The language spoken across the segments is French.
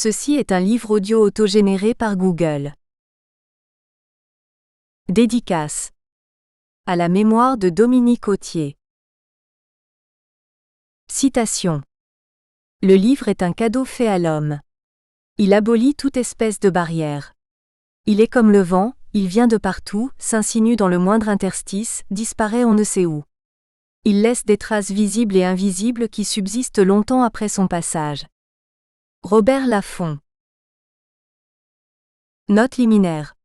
Ceci est un livre audio autogénéré par Google. Dédicace. À la mémoire de Dominique Authier. Citation. Le livre est un cadeau fait à l'homme. Il abolit toute espèce de barrière. Il est comme le vent, il vient de partout, s'insinue dans le moindre interstice, disparaît on ne sait où. Il laisse des traces visibles et invisibles qui subsistent longtemps après son passage. Robert Laffont. Note liminaire.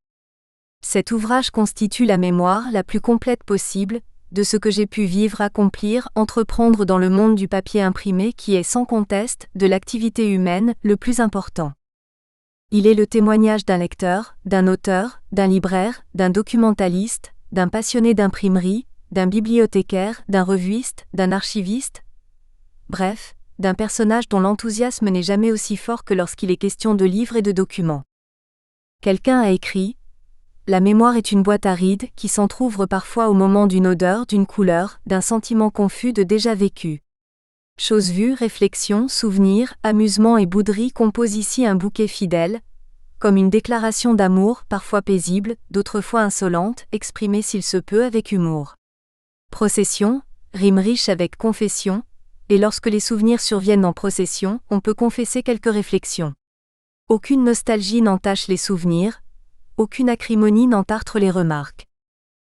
Cet ouvrage constitue la mémoire la plus complète possible de ce que j'ai pu vivre, accomplir, entreprendre dans le monde du papier imprimé qui est sans conteste, de l'activité humaine, le plus important. Il est le témoignage d'un lecteur, d'un auteur, d'un libraire, d'un documentaliste, d'un passionné d'imprimerie, d'un bibliothécaire, d'un revuiste, d'un archiviste, bref, d'un personnage dont l'enthousiasme n'est jamais aussi fort que lorsqu'il est question de livres et de documents. Quelqu'un a écrit « La mémoire est une boîte aride qui s'entr'ouvre parfois au moment d'une odeur, d'une couleur, d'un sentiment confus de déjà vécu. Chose vue, réflexion, souvenir, amusement et bouderie composent ici un bouquet fidèle, comme une déclaration d'amour, parfois paisible, d'autres fois insolente, exprimée s'il se peut avec humour. Procession, rime riche avec confession, et lorsque les souvenirs surviennent en procession, on peut confesser quelques réflexions. Aucune nostalgie n'entache les souvenirs, aucune acrimonie n'entartre les remarques.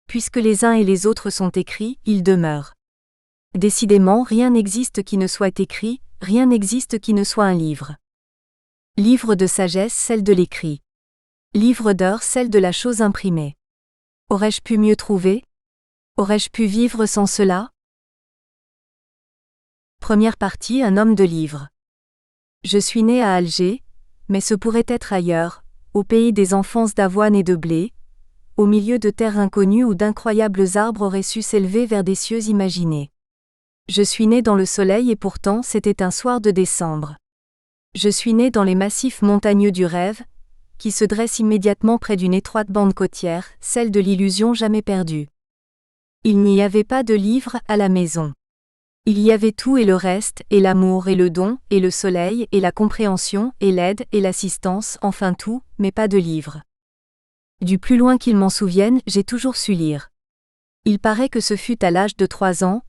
Puisque les uns et les autres sont écrits, ils demeurent. Décidément, rien n'existe qui ne soit écrit, rien n'existe qui ne soit un livre. Livre de sagesse, celle de l'écrit. Livre d'heures, celle de la chose imprimée. Aurais-je pu mieux trouver? Aurais-je pu vivre sans cela? Première partie, un homme de livre. Je suis né à Alger, mais ce pourrait être ailleurs, au pays des enfances d'avoine et de blé, au milieu de terres inconnues où d'incroyables arbres auraient su s'élever vers des cieux imaginés. Je suis né dans le soleil et pourtant c'était un soir de décembre. Je suis né dans les massifs montagneux du rêve, qui se dressent immédiatement près d'une étroite bande côtière, celle de l'illusion jamais perdue. Il n'y avait pas de livre à la maison. Il y avait tout et le reste, et l'amour et le don, et le soleil, et la compréhension, et l'aide, et l'assistance, enfin tout, mais pas de livre. Du plus loin qu'il m'en souvienne, j'ai toujours su lire. Il paraît que ce fut à l'âge de 3 ans,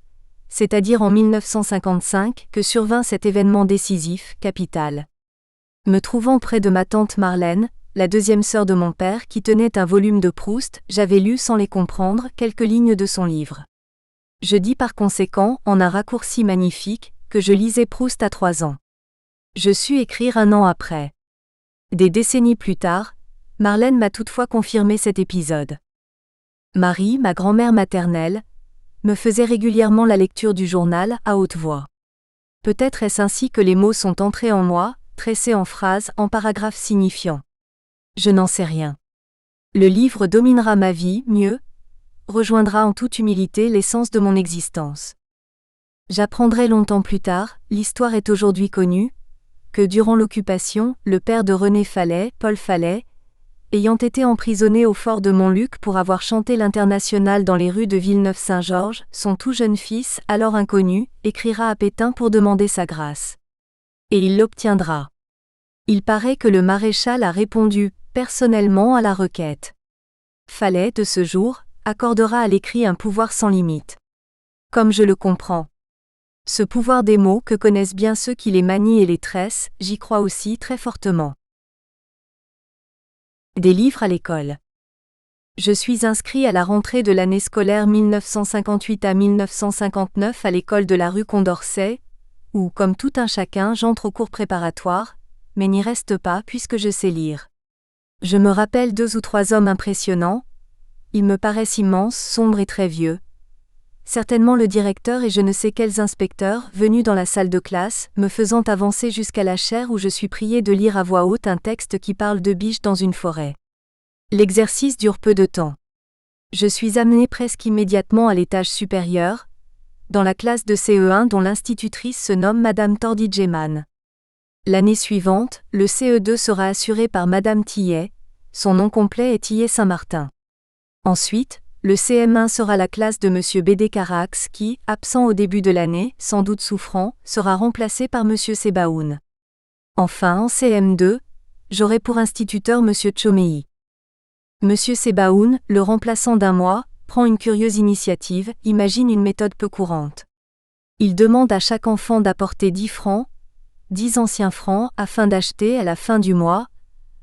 c'est-à-dire en 1955, que survint cet événement décisif, capital. Me trouvant près de ma tante Marlène, la deuxième sœur de mon père qui tenait un volume de Proust, j'avais lu sans les comprendre quelques lignes de son livre. Je dis par conséquent, en un raccourci magnifique, que je lisais Proust à 3 ans. Je sus écrire 1 an après. Des décennies plus tard, Marlène m'a toutefois confirmé cet épisode. Marie, ma grand-mère maternelle, me faisait régulièrement la lecture du journal à haute voix. Peut-être est-ce ainsi que les mots sont entrés en moi, tressés en phrases, en paragraphes signifiants. Je n'en sais rien. Le livre dominera ma vie, mieux, rejoindra en toute humilité l'essence de mon existence. J'apprendrai longtemps plus tard, l'histoire est aujourd'hui connue, que durant l'occupation, le père de René Fallet, Paul Fallet, ayant été emprisonné au fort de Montluc pour avoir chanté l'Internationale dans les rues de Villeneuve-Saint-Georges, son tout jeune fils, alors inconnu, écrira à Pétain pour demander sa grâce. Et il l'obtiendra. Il paraît que le maréchal a répondu, personnellement à la requête. Fallet, de ce jour, accordera à l'écrit un pouvoir sans limite. Comme je le comprends. Ce pouvoir des mots que connaissent bien ceux qui les manient et les tressent, j'y crois aussi très fortement. Des livres à l'école. Je suis inscrit à la rentrée de l'année scolaire 1958 à 1959 à l'école de la rue Condorcet, où, comme tout un chacun, j'entre au cours préparatoire, mais n'y reste pas puisque je sais lire. Je me rappelle 2 ou 3 hommes impressionnants. Ils me paraissent immenses, sombres et très vieux. Certainement le directeur et je ne sais quels inspecteurs, venus dans la salle de classe, me faisant avancer jusqu'à la chaire où je suis prié de lire à voix haute un texte qui parle de biches dans une forêt. L'exercice dure peu de temps. Je suis amené presque immédiatement à l'étage supérieur, dans la classe de CE1 dont l'institutrice se nomme Madame Tordi-Geman. L'année suivante, le CE2 sera assuré par Madame Tillet, son nom complet est Tillet Saint-Martin. Ensuite, le CM1 sera la classe de M. Bédé Carax qui, absent au début de l'année, sans doute souffrant, sera remplacé par M. Sebaoun. Enfin en CM2, j'aurai pour instituteur Monsieur Tchomei. Monsieur Sebaoun, le remplaçant d'un mois, prend une curieuse initiative, imagine une méthode peu courante. Il demande à chaque enfant d'apporter 10 francs, 10 anciens francs afin d'acheter à la fin du mois,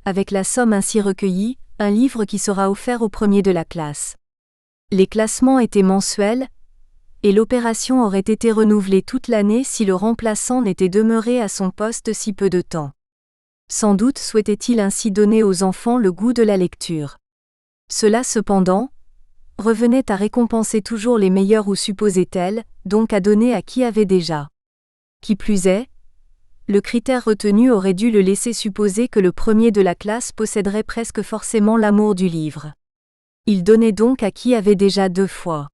avec la somme ainsi recueillie, un livre qui sera offert au premier de la classe. Les classements étaient mensuels, et l'opération aurait été renouvelée toute l'année si le remplaçant n'était demeuré à son poste si peu de temps. Sans doute souhaitait-il ainsi donner aux enfants le goût de la lecture. Cela cependant, revenait à récompenser toujours les meilleurs ou supposait-elle, donc à donner à qui avait déjà. Qui plus est, le critère retenu aurait dû le laisser supposer que le premier de la classe posséderait presque forcément l'amour du livre. Il donnait donc à qui avait déjà 2 fois.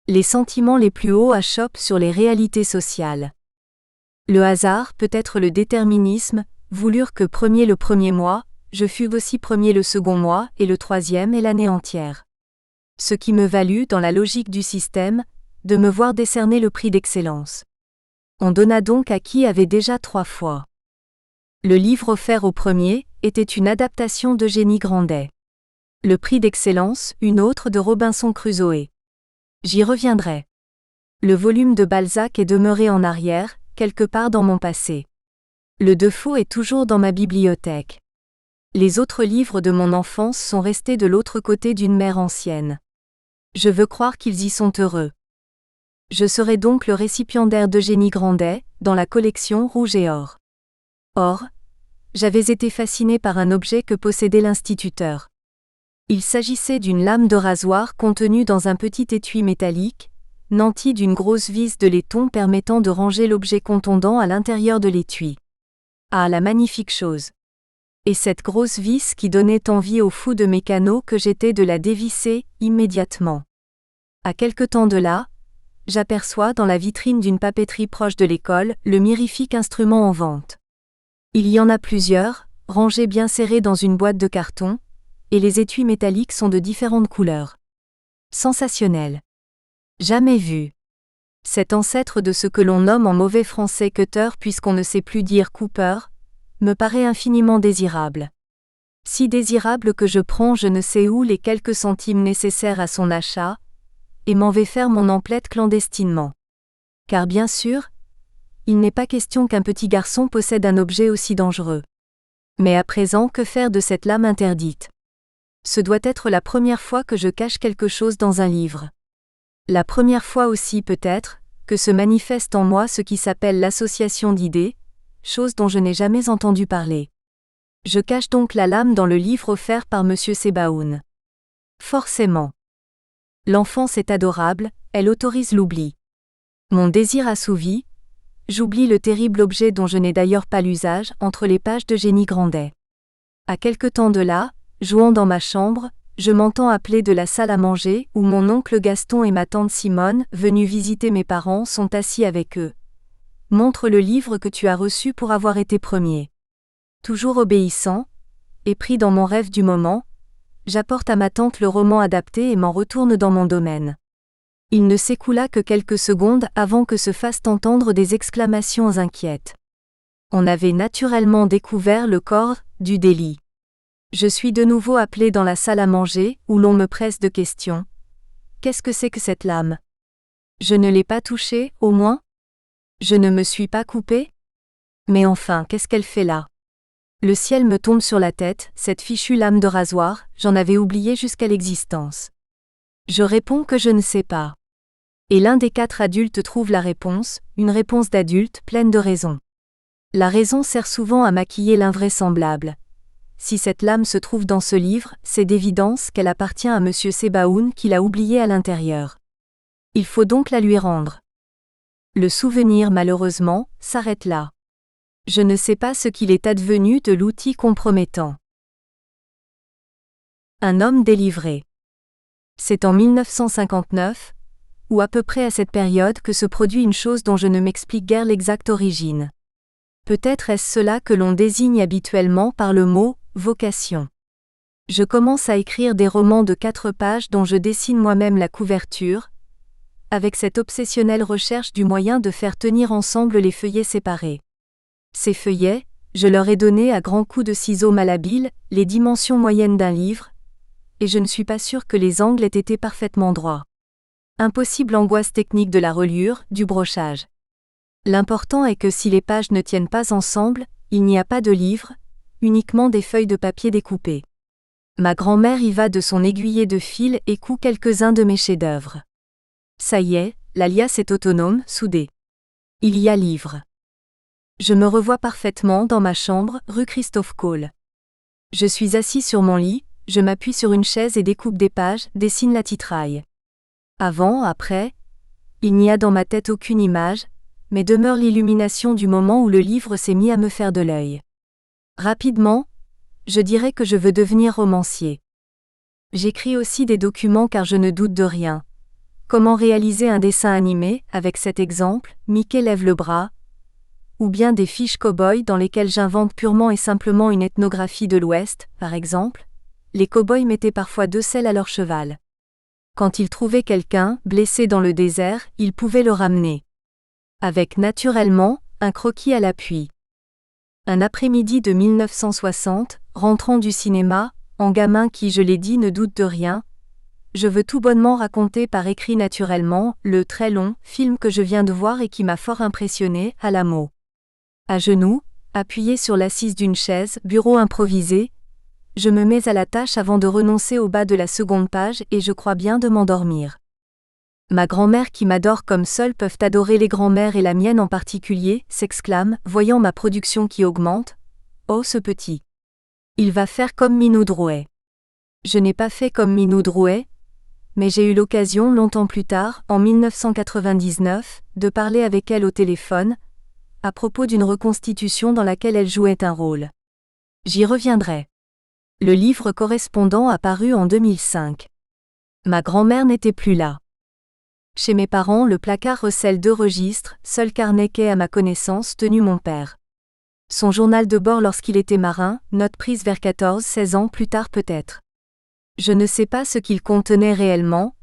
Les sentiments les plus hauts achoppent sur les réalités sociales. Le hasard, peut-être le déterminisme, voulurent que premier le premier mois, je fus aussi premier le second mois et le troisième et l'année entière. Ce qui me valut, dans la logique du système, de me voir décerner le prix d'excellence. On donna donc à qui avait déjà 3 fois. Le livre offert au premier était une adaptation d'Eugénie Grandet. Le prix d'excellence, une autre de Robinson Crusoe. J'y reviendrai. Le volume de Balzac est demeuré en arrière, quelque part dans mon passé. Le Defoe est toujours dans ma bibliothèque. Les autres livres de mon enfance sont restés de l'autre côté d'une mer ancienne. Je veux croire qu'ils y sont heureux. Je serai donc le récipiendaire d'Eugénie Grandet, dans la collection Rouge et Or. Or, j'avais été fasciné par un objet que possédait l'instituteur. Il s'agissait d'une lame de rasoir contenue dans un petit étui métallique, nanti d'une grosse vis de laiton permettant de ranger l'objet contondant à l'intérieur de l'étui. Ah, la magnifique chose! Et cette grosse vis qui donnait envie au fou de mécano que j'étais de la dévisser, immédiatement. À quelque temps de là, j'aperçois dans la vitrine d'une papeterie proche de l'école, le mirifique instrument en vente. Il y en a plusieurs, rangés bien serrés dans une boîte de carton, et les étuis métalliques sont de différentes couleurs. Sensationnel. Jamais vu. Cet ancêtre de ce que l'on nomme en mauvais français cutter puisqu'on ne sait plus dire coupeur, me paraît infiniment désirable. Si désirable que je prends je ne sais où les quelques centimes nécessaires à son achat, et m'en vais faire mon emplette clandestinement. Car bien sûr, il n'est pas question qu'un petit garçon possède un objet aussi dangereux. Mais à présent, que faire de cette lame interdite ? Ce doit être la première fois que je cache quelque chose dans un livre. La première fois aussi peut-être, que se manifeste en moi ce qui s'appelle l'association d'idées, chose dont je n'ai jamais entendu parler. Je cache donc la lame dans le livre offert par Monsieur Sebaoun. Forcément. L'enfance est adorable, elle autorise l'oubli. Mon désir assouvi, j'oublie le terrible objet dont je n'ai d'ailleurs pas l'usage entre les pages d'Eugénie Grandet. À quelque temps de là, jouant dans ma chambre, je m'entends appeler de la salle à manger où mon oncle Gaston et ma tante Simone, venus visiter mes parents, sont assis avec eux. Montre le livre que tu as reçu pour avoir été premier. Toujours obéissant, et pris dans mon rêve du moment, j'apporte à ma tante le roman adapté et m'en retourne dans mon domaine. Il ne s'écoula que quelques secondes avant que se fassent entendre des exclamations inquiètes. On avait naturellement découvert le corps du délit. Je suis de nouveau appelé dans la salle à manger, où l'on me presse de questions. Qu'est-ce que c'est que cette lame ? Je ne l'ai pas touchée, au moins ? Je ne me suis pas coupé ? Mais enfin, qu'est-ce qu'elle fait là ? Le ciel me tombe sur la tête, cette fichue lame de rasoir, j'en avais oublié jusqu'à l'existence. Je réponds que je ne sais pas. Et l'un des 4 adultes trouve la réponse, une réponse d'adulte pleine de raison. La raison sert souvent à maquiller l'invraisemblable. Si cette lame se trouve dans ce livre, c'est d'évidence qu'elle appartient à Monsieur Sebaoun qui l'a oubliée à l'intérieur. Il faut donc la lui rendre. Le souvenir, malheureusement, s'arrête là. Je ne sais pas ce qu'il est advenu de l'outil compromettant. Un homme délivré. C'est en 1959, ou à peu près à cette période que se produit une chose dont je ne m'explique guère l'exacte origine. Peut-être est-ce cela que l'on désigne habituellement par le mot « vocation ». Je commence à écrire des romans de 4 pages dont je dessine moi-même la couverture, avec cette obsessionnelle recherche du moyen de faire tenir ensemble les feuillets séparés. Ces feuillets, Je leur ai donné à grands coups de ciseaux malhabiles les dimensions moyennes d'un livre, et je ne suis pas sûr que les angles aient été parfaitement droits. Impossible angoisse technique de la reliure, du brochage. L'important est que si les pages ne tiennent pas ensemble, il n'y a pas de livre, uniquement des feuilles de papier découpées. Ma grand-mère y va de son aiguillet de fil et coud quelques-uns de mes chefs-d'œuvre. Ça y est, la liasse est autonome, soudée. Il y a livre. Je me revois parfaitement dans ma chambre, rue Christophe Cole. Je suis assis sur mon lit, je m'appuie sur une chaise et découpe des pages, dessine la titraille. Avant, après, il n'y a dans ma tête aucune image, mais demeure l'illumination du moment où le livre s'est mis à me faire de l'œil. Rapidement, je dirais que je veux devenir romancier. J'écris aussi des documents car je ne doute de rien. Comment réaliser un dessin animé, avec cet exemple, Mickey lève le bras, ou bien des fiches cow-boys dans lesquelles j'invente purement et simplement une ethnographie de l'Ouest, par exemple. Les cow-boys mettaient parfois 2 selles à leur cheval. Quand ils trouvaient quelqu'un, blessé dans le désert, ils pouvaient le ramener. Avec naturellement, un croquis à l'appui. Un après-midi de 1960, rentrant du cinéma, en gamin qui, je l'ai dit, ne doute de rien, je veux tout bonnement raconter par écrit naturellement le très long film que je viens de voir et qui m'a fort impressionné, Alamo. À genoux, appuyé sur l'assise d'une chaise, bureau improvisé, je me mets à la tâche avant de renoncer au bas de la seconde page et je crois bien de m'endormir. Ma grand-mère qui m'adore comme seules peuvent adorer les grands-mères et la mienne en particulier, s'exclame, voyant ma production qui augmente. Oh ce petit. Il va faire comme Minou Drouet. Je n'ai pas fait comme Minou Drouet, mais j'ai eu l'occasion longtemps plus tard, en 1999, de parler avec elle au téléphone, à propos d'une reconstitution dans laquelle elle jouait un rôle. J'y reviendrai. Le livre correspondant a paru en 2005. Ma grand-mère n'était plus là. Chez mes parents, le placard recèle 2 registres, seul carnet qu'ait à ma connaissance tenu mon père. Son journal de bord lorsqu'il était marin, note prise vers 14-16 ans plus tard peut-être. Je ne sais pas ce qu'il contenait réellement.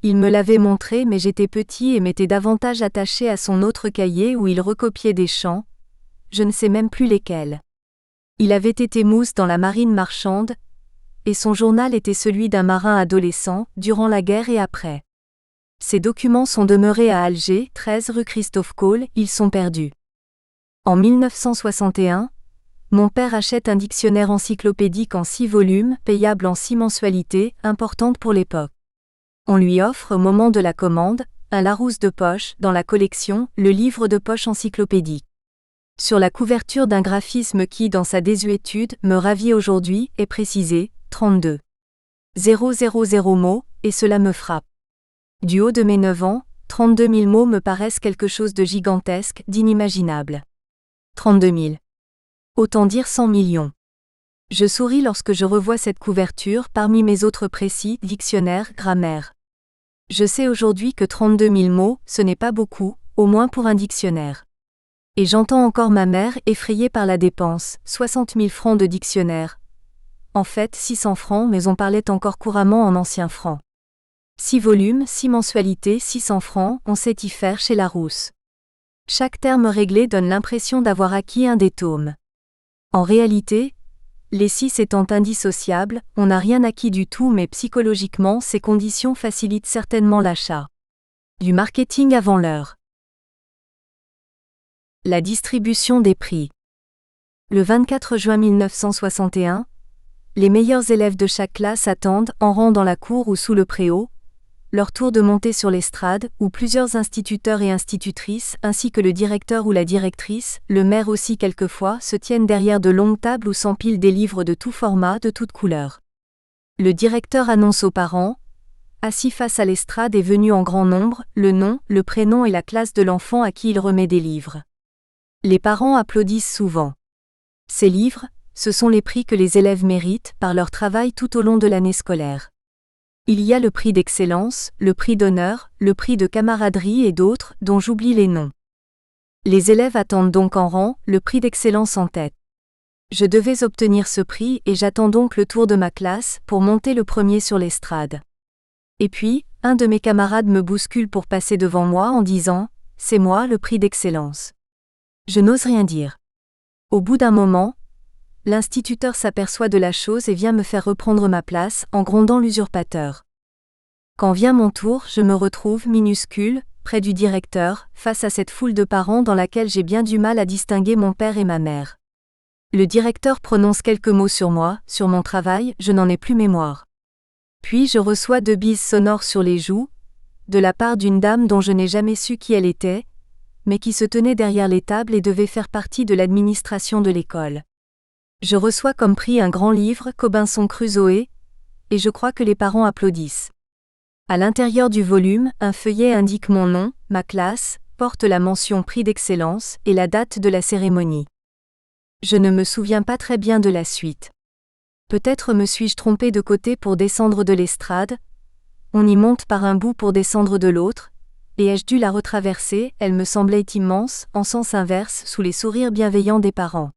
Il me l'avait montré mais j'étais petit et m'étais davantage attaché à son autre cahier où il recopiait des chants. Je ne sais même plus lesquels. Il avait été mousse dans la marine marchande, et son journal était celui d'un marin adolescent, durant la guerre et après. Ces documents sont demeurés à Alger, 13 rue Christophe Cole, ils sont perdus. En 1961, mon père achète un dictionnaire encyclopédique en 6 volumes, payable en 6 mensualités, importante pour l'époque. On lui offre au moment de la commande, un Larousse de poche, dans la collection, le livre de poche encyclopédique. Sur la couverture d'un graphisme qui, dans sa désuétude, me ravit aujourd'hui, est précisé, 32 000 mots, et cela me frappe. Du haut de mes 9 ans, 32 000 mots me paraissent quelque chose de gigantesque, d'inimaginable. 32 000. Autant dire 100 millions. Je souris lorsque je revois cette couverture parmi mes autres précis, dictionnaire, grammaire. Je sais aujourd'hui que 32 000 mots, ce n'est pas beaucoup, au moins pour un dictionnaire. Et j'entends encore ma mère effrayée par la dépense, 60 000 francs de dictionnaire. En fait 600 francs mais on parlait encore couramment en anciens francs. 6 volumes, 6 mensualités, 600 francs, on sait y faire chez Larousse. Chaque terme réglé donne l'impression d'avoir acquis un des tomes. En réalité, les 6 étant indissociables, on n'a rien acquis du tout mais psychologiquement ces conditions facilitent certainement l'achat. Du marketing avant l'heure. La distribution des prix. Le 24 juin 1961, les meilleurs élèves de chaque classe attendent, en rang dans la cour ou sous le préau, leur tour de monter sur l'estrade, où plusieurs instituteurs et institutrices, ainsi que le directeur ou la directrice, le maire aussi quelquefois, se tiennent derrière de longues tables où s'empilent des livres de tout format, de toutes couleurs. Le directeur annonce aux parents, assis face à l'estrade et venu en grand nombre, le nom, le prénom et la classe de l'enfant à qui il remet des livres. Les parents applaudissent souvent. Ces livres, ce sont les prix que les élèves méritent par leur travail tout au long de l'année scolaire. Il y a le prix d'excellence, le prix d'honneur, le prix de camaraderie et d'autres, dont j'oublie les noms. Les élèves attendent donc en rang, le prix d'excellence en tête. Je devais obtenir ce prix et j'attends donc le tour de ma classe pour monter le premier sur l'estrade. Et puis, un de mes camarades me bouscule pour passer devant moi en disant « C'est moi le prix d'excellence ». Je n'ose rien dire. Au bout d'un moment, l'instituteur s'aperçoit de la chose et vient me faire reprendre ma place en grondant l'usurpateur. Quand vient mon tour, je me retrouve minuscule, près du directeur, face à cette foule de parents dans laquelle j'ai bien du mal à distinguer mon père et ma mère. Le directeur prononce quelques mots sur moi, sur mon travail, je n'en ai plus mémoire. Puis je reçois 2 bises sonores sur les joues, de la part d'une dame dont je n'ai jamais su qui elle était, mais qui se tenait derrière les tables et devait faire partie de l'administration de l'école. Je reçois comme prix un grand livre, Robinson Crusoe, et je crois que les parents applaudissent. À l'intérieur du volume, un feuillet indique mon nom, ma classe, porte la mention prix d'excellence et la date de la cérémonie. Je ne me souviens pas très bien de la suite. Peut-être me suis-je trompé de côté pour descendre de l'estrade, on y monte par un bout pour descendre de l'autre, et ai-je dû la retraverser, elle me semblait immense, en sens inverse, sous les sourires bienveillants des parents.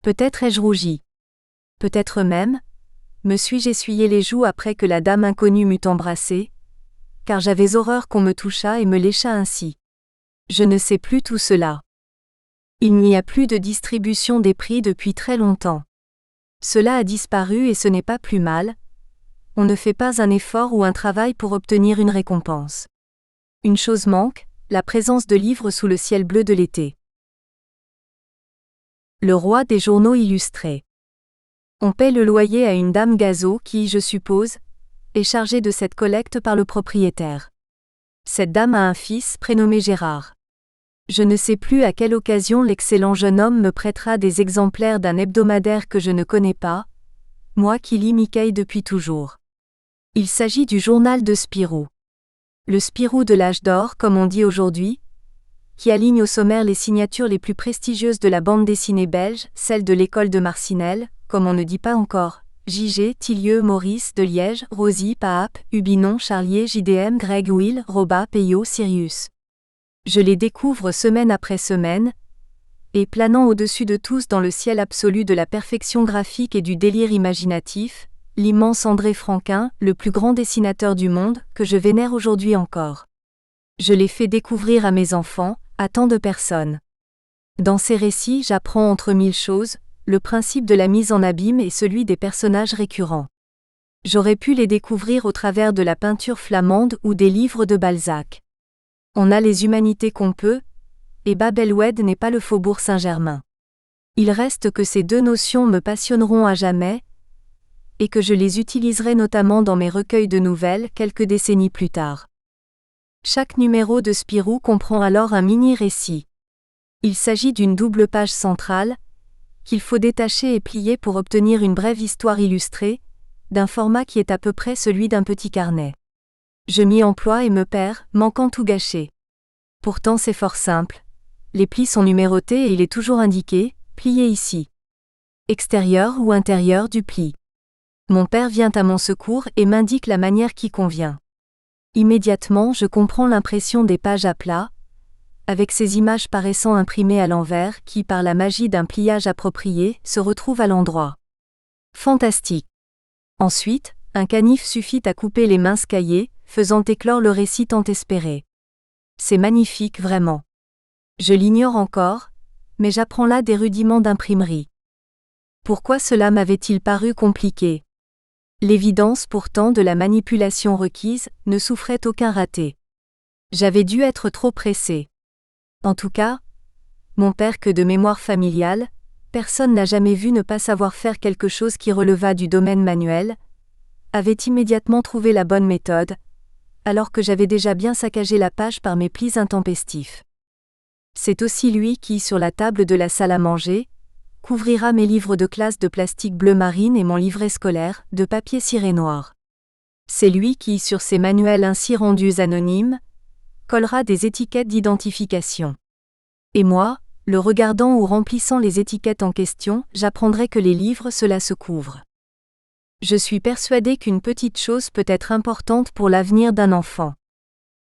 Peut-être ai-je rougi. Peut-être même, me suis-je essuyé les joues après que la dame inconnue m'eût embrassé, car j'avais horreur qu'on me touchât et me léchât ainsi. Je ne sais plus tout cela. Il n'y a plus de distribution des prix depuis très longtemps. Cela a disparu et ce n'est pas plus mal. On ne fait pas un effort ou un travail pour obtenir une récompense. Une chose manque, la présence de livres sous le ciel bleu de l'été. Le roi des journaux illustrés. On paie le loyer à une dame Gazo qui, je suppose, est chargée de cette collecte par le propriétaire. Cette dame a un fils prénommé Gérard. Je ne sais plus à quelle occasion l'excellent jeune homme me prêtera des exemplaires d'un hebdomadaire que je ne connais pas, moi qui lis Mickey depuis toujours. Il s'agit du journal de Spirou. Le Spirou de l'âge d'or, comme on dit aujourd'hui, qui aligne au sommaire les signatures les plus prestigieuses de la bande dessinée belge, celle de l'école de Marcinelle, comme on ne dit pas encore, J.G., Tillieu, Maurice, de Liège, Rosy, Paap, Hubinon, Charlier, JDM, Greg, Will, Roba, Peyo, Sirius. Je les découvre semaine après semaine, et planant au-dessus de tous dans le ciel absolu de la perfection graphique et du délire imaginatif, l'immense André Franquin, le plus grand dessinateur du monde, que je vénère aujourd'hui encore. Je les fais découvrir à mes enfants, à tant de personnes. Dans ces récits, j'apprends entre 1000 choses, le principe de la mise en abîme et celui des personnages récurrents. J'aurais pu les découvrir au travers de la peinture flamande ou des livres de Balzac. On a les humanités qu'on peut, et Bab el-Oued n'est pas le faubourg Saint-Germain. Il reste que ces 2 notions me passionneront à jamais, et que je les utiliserai notamment dans mes recueils de nouvelles quelques décennies plus tard. Chaque numéro de Spirou comprend alors un mini-récit. Il s'agit d'une double page centrale, qu'il faut détacher et plier pour obtenir une brève histoire illustrée, d'un format qui est à peu près celui d'un petit carnet. Je m'y emploie et me perds, manquant tout gâcher. Pourtant c'est fort simple. Les plis sont numérotés et il est toujours indiqué, plié ici. Extérieur ou intérieur du pli. Mon père vient à mon secours et m'indique la manière qui convient. Immédiatement je comprends l'impression des pages à plat, avec ces images paraissant imprimées à l'envers qui, par la magie d'un pliage approprié, se retrouvent à l'endroit. Fantastique. Ensuite, un canif suffit à couper les minces cahiers, faisant éclore le récit tant espéré. C'est magnifique vraiment. Je l'ignore encore, mais j'apprends là des rudiments d'imprimerie. Pourquoi cela m'avait-il paru compliqué ? L'évidence pourtant de la manipulation requise ne souffrait aucun raté. J'avais dû être trop pressé. En tout cas, mon père que de mémoire familiale, personne n'a jamais vu ne pas savoir faire quelque chose qui releva du domaine manuel, avait immédiatement trouvé la bonne méthode, alors que j'avais déjà bien saccagé la page par mes plis intempestifs. C'est aussi lui qui, sur la table de la salle à manger, couvrira mes livres de classe de plastique bleu marine et mon livret scolaire, de papier ciré noir. C'est lui qui, sur ces manuels ainsi rendus anonymes, collera des étiquettes d'identification. Et moi, le regardant ou remplissant les étiquettes en question, j'apprendrai que les livres cela se couvre. Je suis persuadée qu'une petite chose peut être importante pour l'avenir d'un enfant.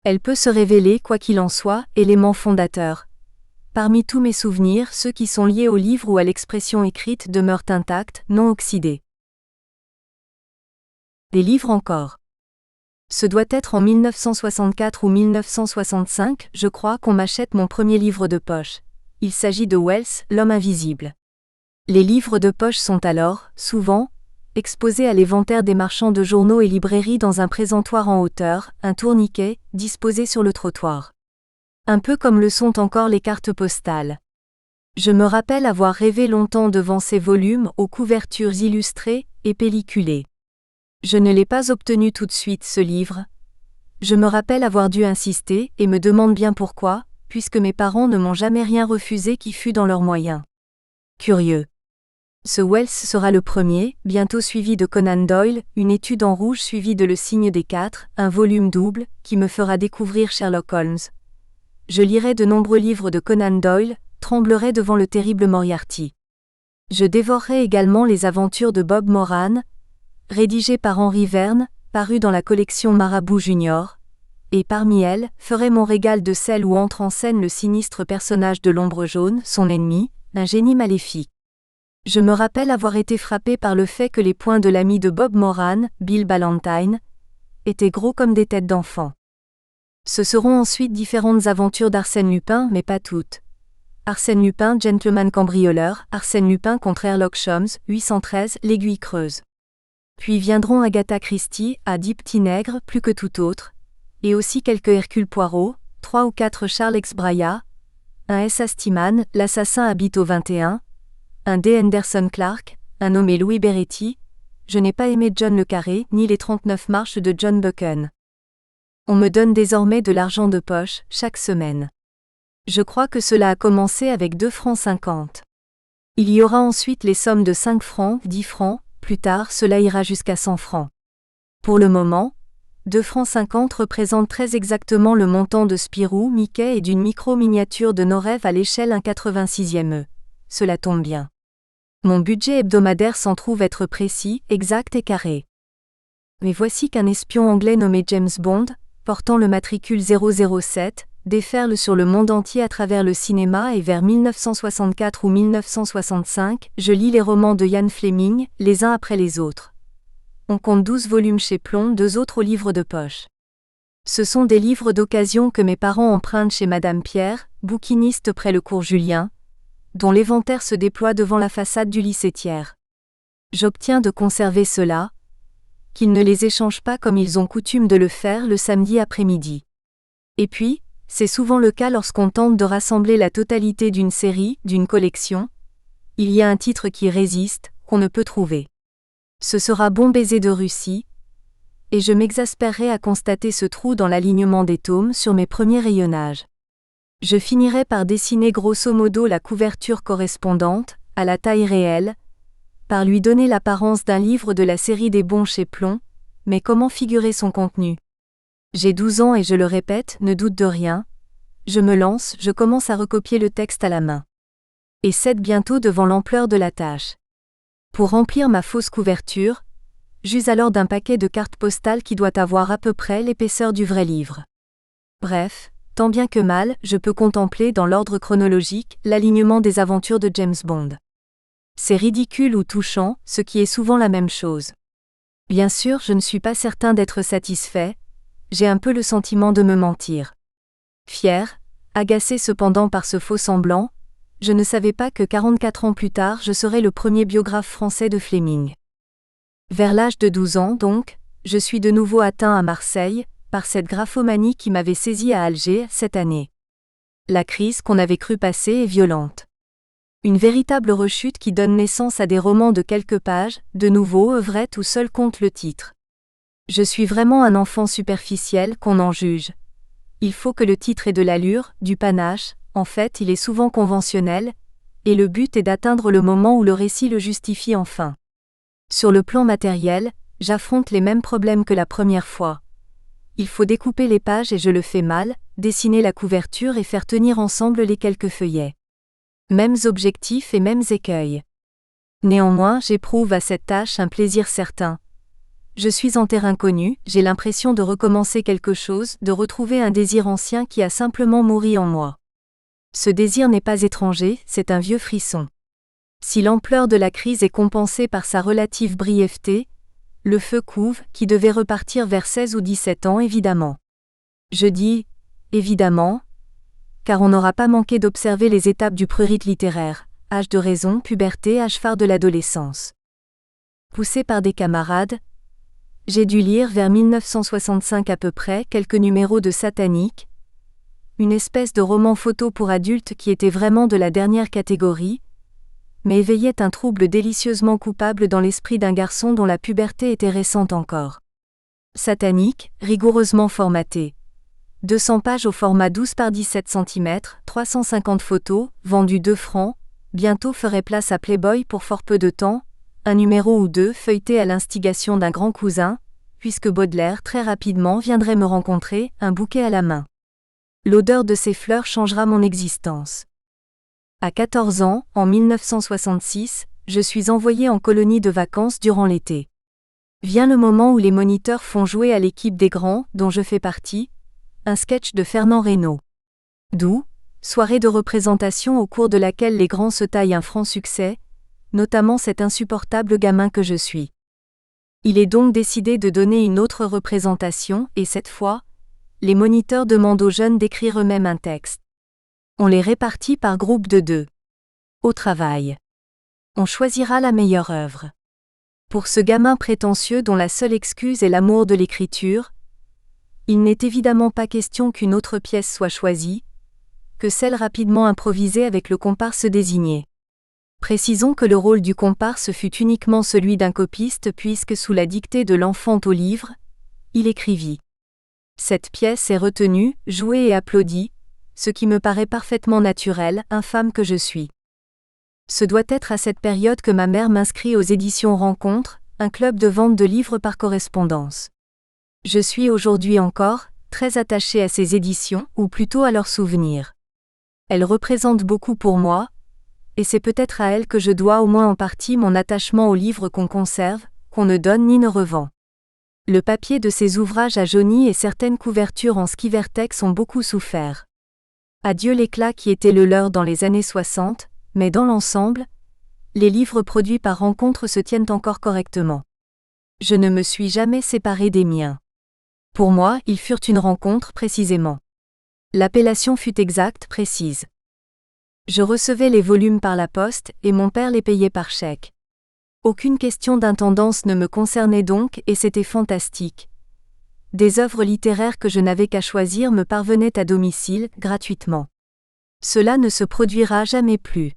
Elle peut se révéler, quoi qu'il en soit, élément fondateur. Parmi tous mes souvenirs, ceux qui sont liés au livre ou à l'expression écrite demeurent intacts, non oxydés. Des livres encore. Ce doit être en 1964 ou 1965, je crois, qu'on m'achète mon premier livre de poche. Il s'agit de Wells, L'homme invisible. Les livres de poche sont alors, souvent, exposés à l'éventaire des marchands de journaux et librairies dans un présentoir en hauteur, un tourniquet, disposé sur le trottoir. Un peu comme le sont encore les cartes postales. Je me rappelle avoir rêvé longtemps devant ces volumes aux couvertures illustrées et pelliculées. Je ne l'ai pas obtenu tout de suite, ce livre. Je me rappelle avoir dû insister, et me demande bien pourquoi, puisque mes parents ne m'ont jamais rien refusé qui fût dans leurs moyens. Curieux. Ce Wells sera le premier, bientôt suivi de Conan Doyle, une étude en rouge suivie de Le Signe des Quatre, un volume double, qui me fera découvrir Sherlock Holmes. Je lirai de nombreux livres de Conan Doyle, tremblerai devant le terrible Moriarty. Je dévorerai également les aventures de Bob Moran, rédigées par Henry Verne, parues dans la collection Marabout Junior, et parmi elles, ferai mon régal de celles où entre en scène le sinistre personnage de l'Ombre Jaune, son ennemi, un génie maléfique. Je me rappelle avoir été frappé par le fait que les poings de l'ami de Bob Moran, Bill Ballantine, étaient gros comme des têtes d'enfants. Ce seront ensuite différentes aventures d'Arsène Lupin, mais pas toutes. Arsène Lupin, gentleman cambrioleur, Arsène Lupin contre Sherlock Holmes, 813, l'aiguille creuse. Puis viendront Agatha Christie, à Dix petits nègres, plus que tout autre, et aussi quelques Hercule Poirot, 3 ou 4 Charles X Braya, un S. Astiman, l'assassin habite au 21, un D. Henderson Clark, un nommé Louis Beretti. Je n'ai pas aimé John le Carré, ni les 39 marches de John Buchan. On me donne désormais de l'argent de poche, chaque semaine. Je crois que cela a commencé avec 2 francs 50. Il y aura ensuite les sommes de 5 francs, 10 francs, plus tard cela ira jusqu'à 100 francs. Pour le moment, 2 francs 50 représente très exactement le montant de Spirou, Mickey et d'une micro-miniature de nos rêves à l'échelle 1/86e. Cela tombe bien. Mon budget hebdomadaire s'en trouve être précis, exact et carré. Mais voici qu'un espion anglais nommé James Bond, portant le matricule 007, déferle sur le monde entier à travers le cinéma et vers 1964 ou 1965, je lis les romans de Ian Fleming, les uns après les autres. On compte 12 volumes chez Plomb, 2 autres au livre de poche. Ce sont des livres d'occasion que mes parents empruntent chez Madame Pierre, bouquiniste près le cours Julien, dont l'éventaire se déploie devant la façade du lycée Thiers. J'obtiens de conserver cela, qu'ils ne les échangent pas comme ils ont coutume de le faire le samedi après-midi. Et puis, c'est souvent le cas lorsqu'on tente de rassembler la totalité d'une série, d'une collection. Il y a un titre qui résiste, qu'on ne peut trouver. Ce sera Bon baiser de Russie, et je m'exaspérerai à constater ce trou dans l'alignement des tomes sur mes premiers rayonnages. Je finirai par dessiner grosso modo la couverture correspondante, à la taille réelle, par lui donner l'apparence d'un livre de la série des bons chez Plomb, mais comment figurer son contenu ? J'ai 12 ans et je le répète, ne doute de rien. Je me lance, je commence à recopier le texte à la main. Et cède bientôt devant l'ampleur de la tâche. Pour remplir ma fausse couverture, j'use alors d'un paquet de cartes postales qui doit avoir à peu près l'épaisseur du vrai livre. Bref, tant bien que mal, je peux contempler dans l'ordre chronologique l'alignement des aventures de James Bond. C'est ridicule ou touchant, ce qui est souvent la même chose. Bien sûr, je ne suis pas certain d'être satisfait, j'ai un peu le sentiment de me mentir. Fier, agacé cependant par ce faux semblant, je ne savais pas que 44 ans plus tard je serais le premier biographe français de Fleming. Vers l'âge de 12 ans donc, je suis de nouveau atteint à Marseille, par cette graphomanie qui m'avait saisi à Alger cette année. La crise qu'on avait cru passer est violente. Une véritable rechute qui donne naissance à des romans de quelques pages, de nouveau œuvrettes où seul compte le titre. Je suis vraiment un enfant superficiel, qu'on en juge. Il faut que le titre ait de l'allure, du panache, en fait il est souvent conventionnel, et le but est d'atteindre le moment où le récit le justifie enfin. Sur le plan matériel, j'affronte les mêmes problèmes que la première fois. Il faut découper les pages et je le fais mal, dessiner la couverture et faire tenir ensemble les quelques feuillets. Mêmes objectifs et mêmes écueils. Néanmoins, j'éprouve à cette tâche un plaisir certain. Je suis en terrain connu, j'ai l'impression de recommencer quelque chose, de retrouver un désir ancien qui a simplement mouru en moi. Ce désir n'est pas étranger, c'est un vieux frisson. Si l'ampleur de la crise est compensée par sa relative brièveté, le feu couve, qui devait repartir vers 16 ou 17 ans évidemment. Je dis « évidemment », car on n'aura pas manqué d'observer les étapes du prurite littéraire. âge de raison, puberté, âge phare de l'adolescence. Poussé par des camarades, j'ai dû lire vers 1965 à peu près quelques numéros de Satanique, une espèce de roman photo pour adultes qui était vraiment de la dernière catégorie, mais éveillait un trouble délicieusement coupable dans l'esprit d'un garçon dont la puberté était récente encore. Satanique, rigoureusement formaté. 200 pages au format 12 par 17 cm, 350 photos, vendu 2 francs, bientôt ferait place à Playboy pour fort peu de temps, un numéro ou deux feuilleté à l'instigation d'un grand cousin, puisque Baudelaire très rapidement viendrait me rencontrer, un bouquet à la main. L'odeur de ces fleurs changera mon existence. À 14 ans, en 1966, je suis envoyé en colonie de vacances durant l'été. Vient le moment où les moniteurs font jouer à l'équipe des grands, dont je fais partie, un sketch de Fernand Reynaud. D'où, soirée de représentation au cours de laquelle les grands se taillent un franc succès, notamment cet insupportable gamin que je suis. Il est donc décidé de donner une autre représentation, et cette fois, les moniteurs demandent aux jeunes d'écrire eux-mêmes un texte. On les répartit par groupe de 2. Au travail. On choisira la meilleure œuvre. Pour ce gamin prétentieux dont la seule excuse est l'amour de l'écriture, il n'est évidemment pas question qu'une autre pièce soit choisie, que celle rapidement improvisée avec le comparse désigné. Précisons que le rôle du comparse fut uniquement celui d'un copiste puisque sous la dictée de l'enfant au livre, il écrivit. Cette pièce est retenue, jouée et applaudie, ce qui me paraît parfaitement naturel, infâme que je suis. Ce doit être à cette période que ma mère m'inscrit aux éditions Rencontres, un club de vente de livres par correspondance. Je suis aujourd'hui encore très attachée à ces éditions, ou plutôt à leurs souvenirs. Elles représentent beaucoup pour moi, et c'est peut-être à elles que je dois au moins en partie mon attachement aux livres qu'on conserve, qu'on ne donne ni ne revend. Le papier de ces ouvrages a jauni et certaines couvertures en skivertex ont beaucoup souffert. Adieu l'éclat qui était le leur dans les années 60, mais dans l'ensemble, les livres produits par Rencontre se tiennent encore correctement. Je ne me suis jamais séparée des miens. Pour moi, ils furent une rencontre précisément. L'appellation fut exacte, précise. Je recevais les volumes par la poste et mon père les payait par chèque. Aucune question d'intendance ne me concernait donc et c'était fantastique. Des œuvres littéraires que je n'avais qu'à choisir me parvenaient à domicile, gratuitement. Cela ne se produira jamais plus.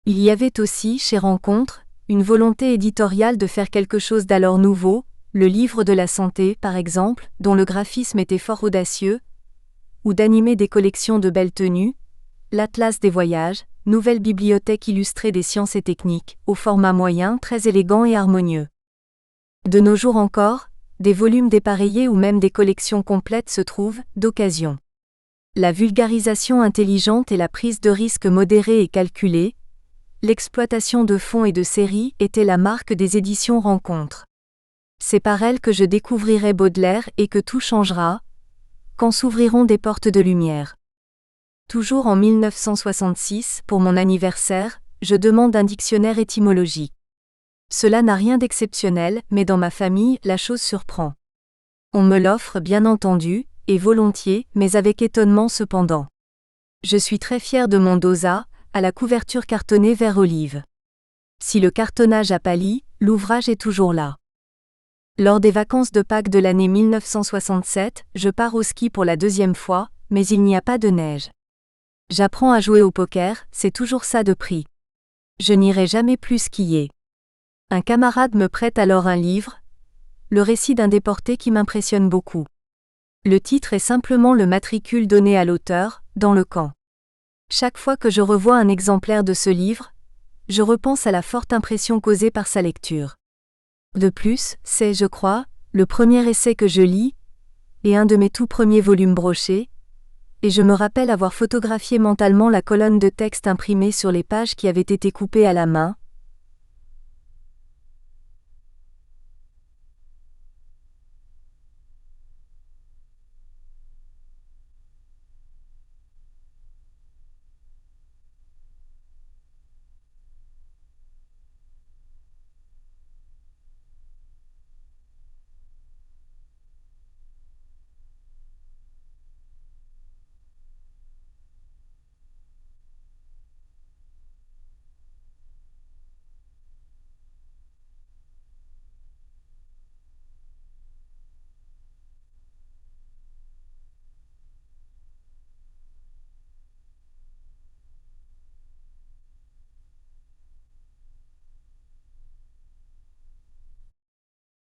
Il y avait aussi, chez Rencontre, une volonté éditoriale de faire quelque chose d'alors nouveau, le livre de la santé, par exemple, dont le graphisme était fort audacieux, ou d'animer des collections de belles tenues, l'Atlas des voyages, nouvelle bibliothèque illustrée des sciences et techniques, au format moyen très élégant et harmonieux. De nos jours encore, des volumes dépareillés ou même des collections complètes se trouvent, d'occasion. La vulgarisation intelligente et la prise de risque modérée et calculée, l'exploitation de fonds et de séries étaient la marque des éditions Rencontre. C'est par elles que je découvrirai Baudelaire et que tout changera, quand s'ouvriront des portes de lumière. Toujours en 1966, pour mon anniversaire, je demande un dictionnaire étymologique. Cela n'a rien d'exceptionnel, mais dans ma famille, la chose surprend. On me l'offre bien entendu, et volontiers, mais avec étonnement cependant. Je suis très fière de mon dosa, à la couverture cartonnée vert olive. Si le cartonnage a pâli, l'ouvrage est toujours là. Lors des vacances de Pâques de l'année 1967, je pars au ski pour la 2e fois, mais il n'y a pas de neige. J'apprends à jouer au poker, c'est toujours ça de prix. Je n'irai jamais plus skier. Un camarade me prête alors un livre, le récit d'un déporté qui m'impressionne beaucoup. Le titre est simplement le matricule donné à l'auteur, dans le camp. Chaque fois que je revois un exemplaire de ce livre, je repense à la forte impression causée par sa lecture. De plus, c'est, je crois, le premier essai que je lis, et un de mes tout premiers volumes brochés, et je me rappelle avoir photographié mentalement la colonne de texte imprimée sur les pages qui avaient été coupées à la main,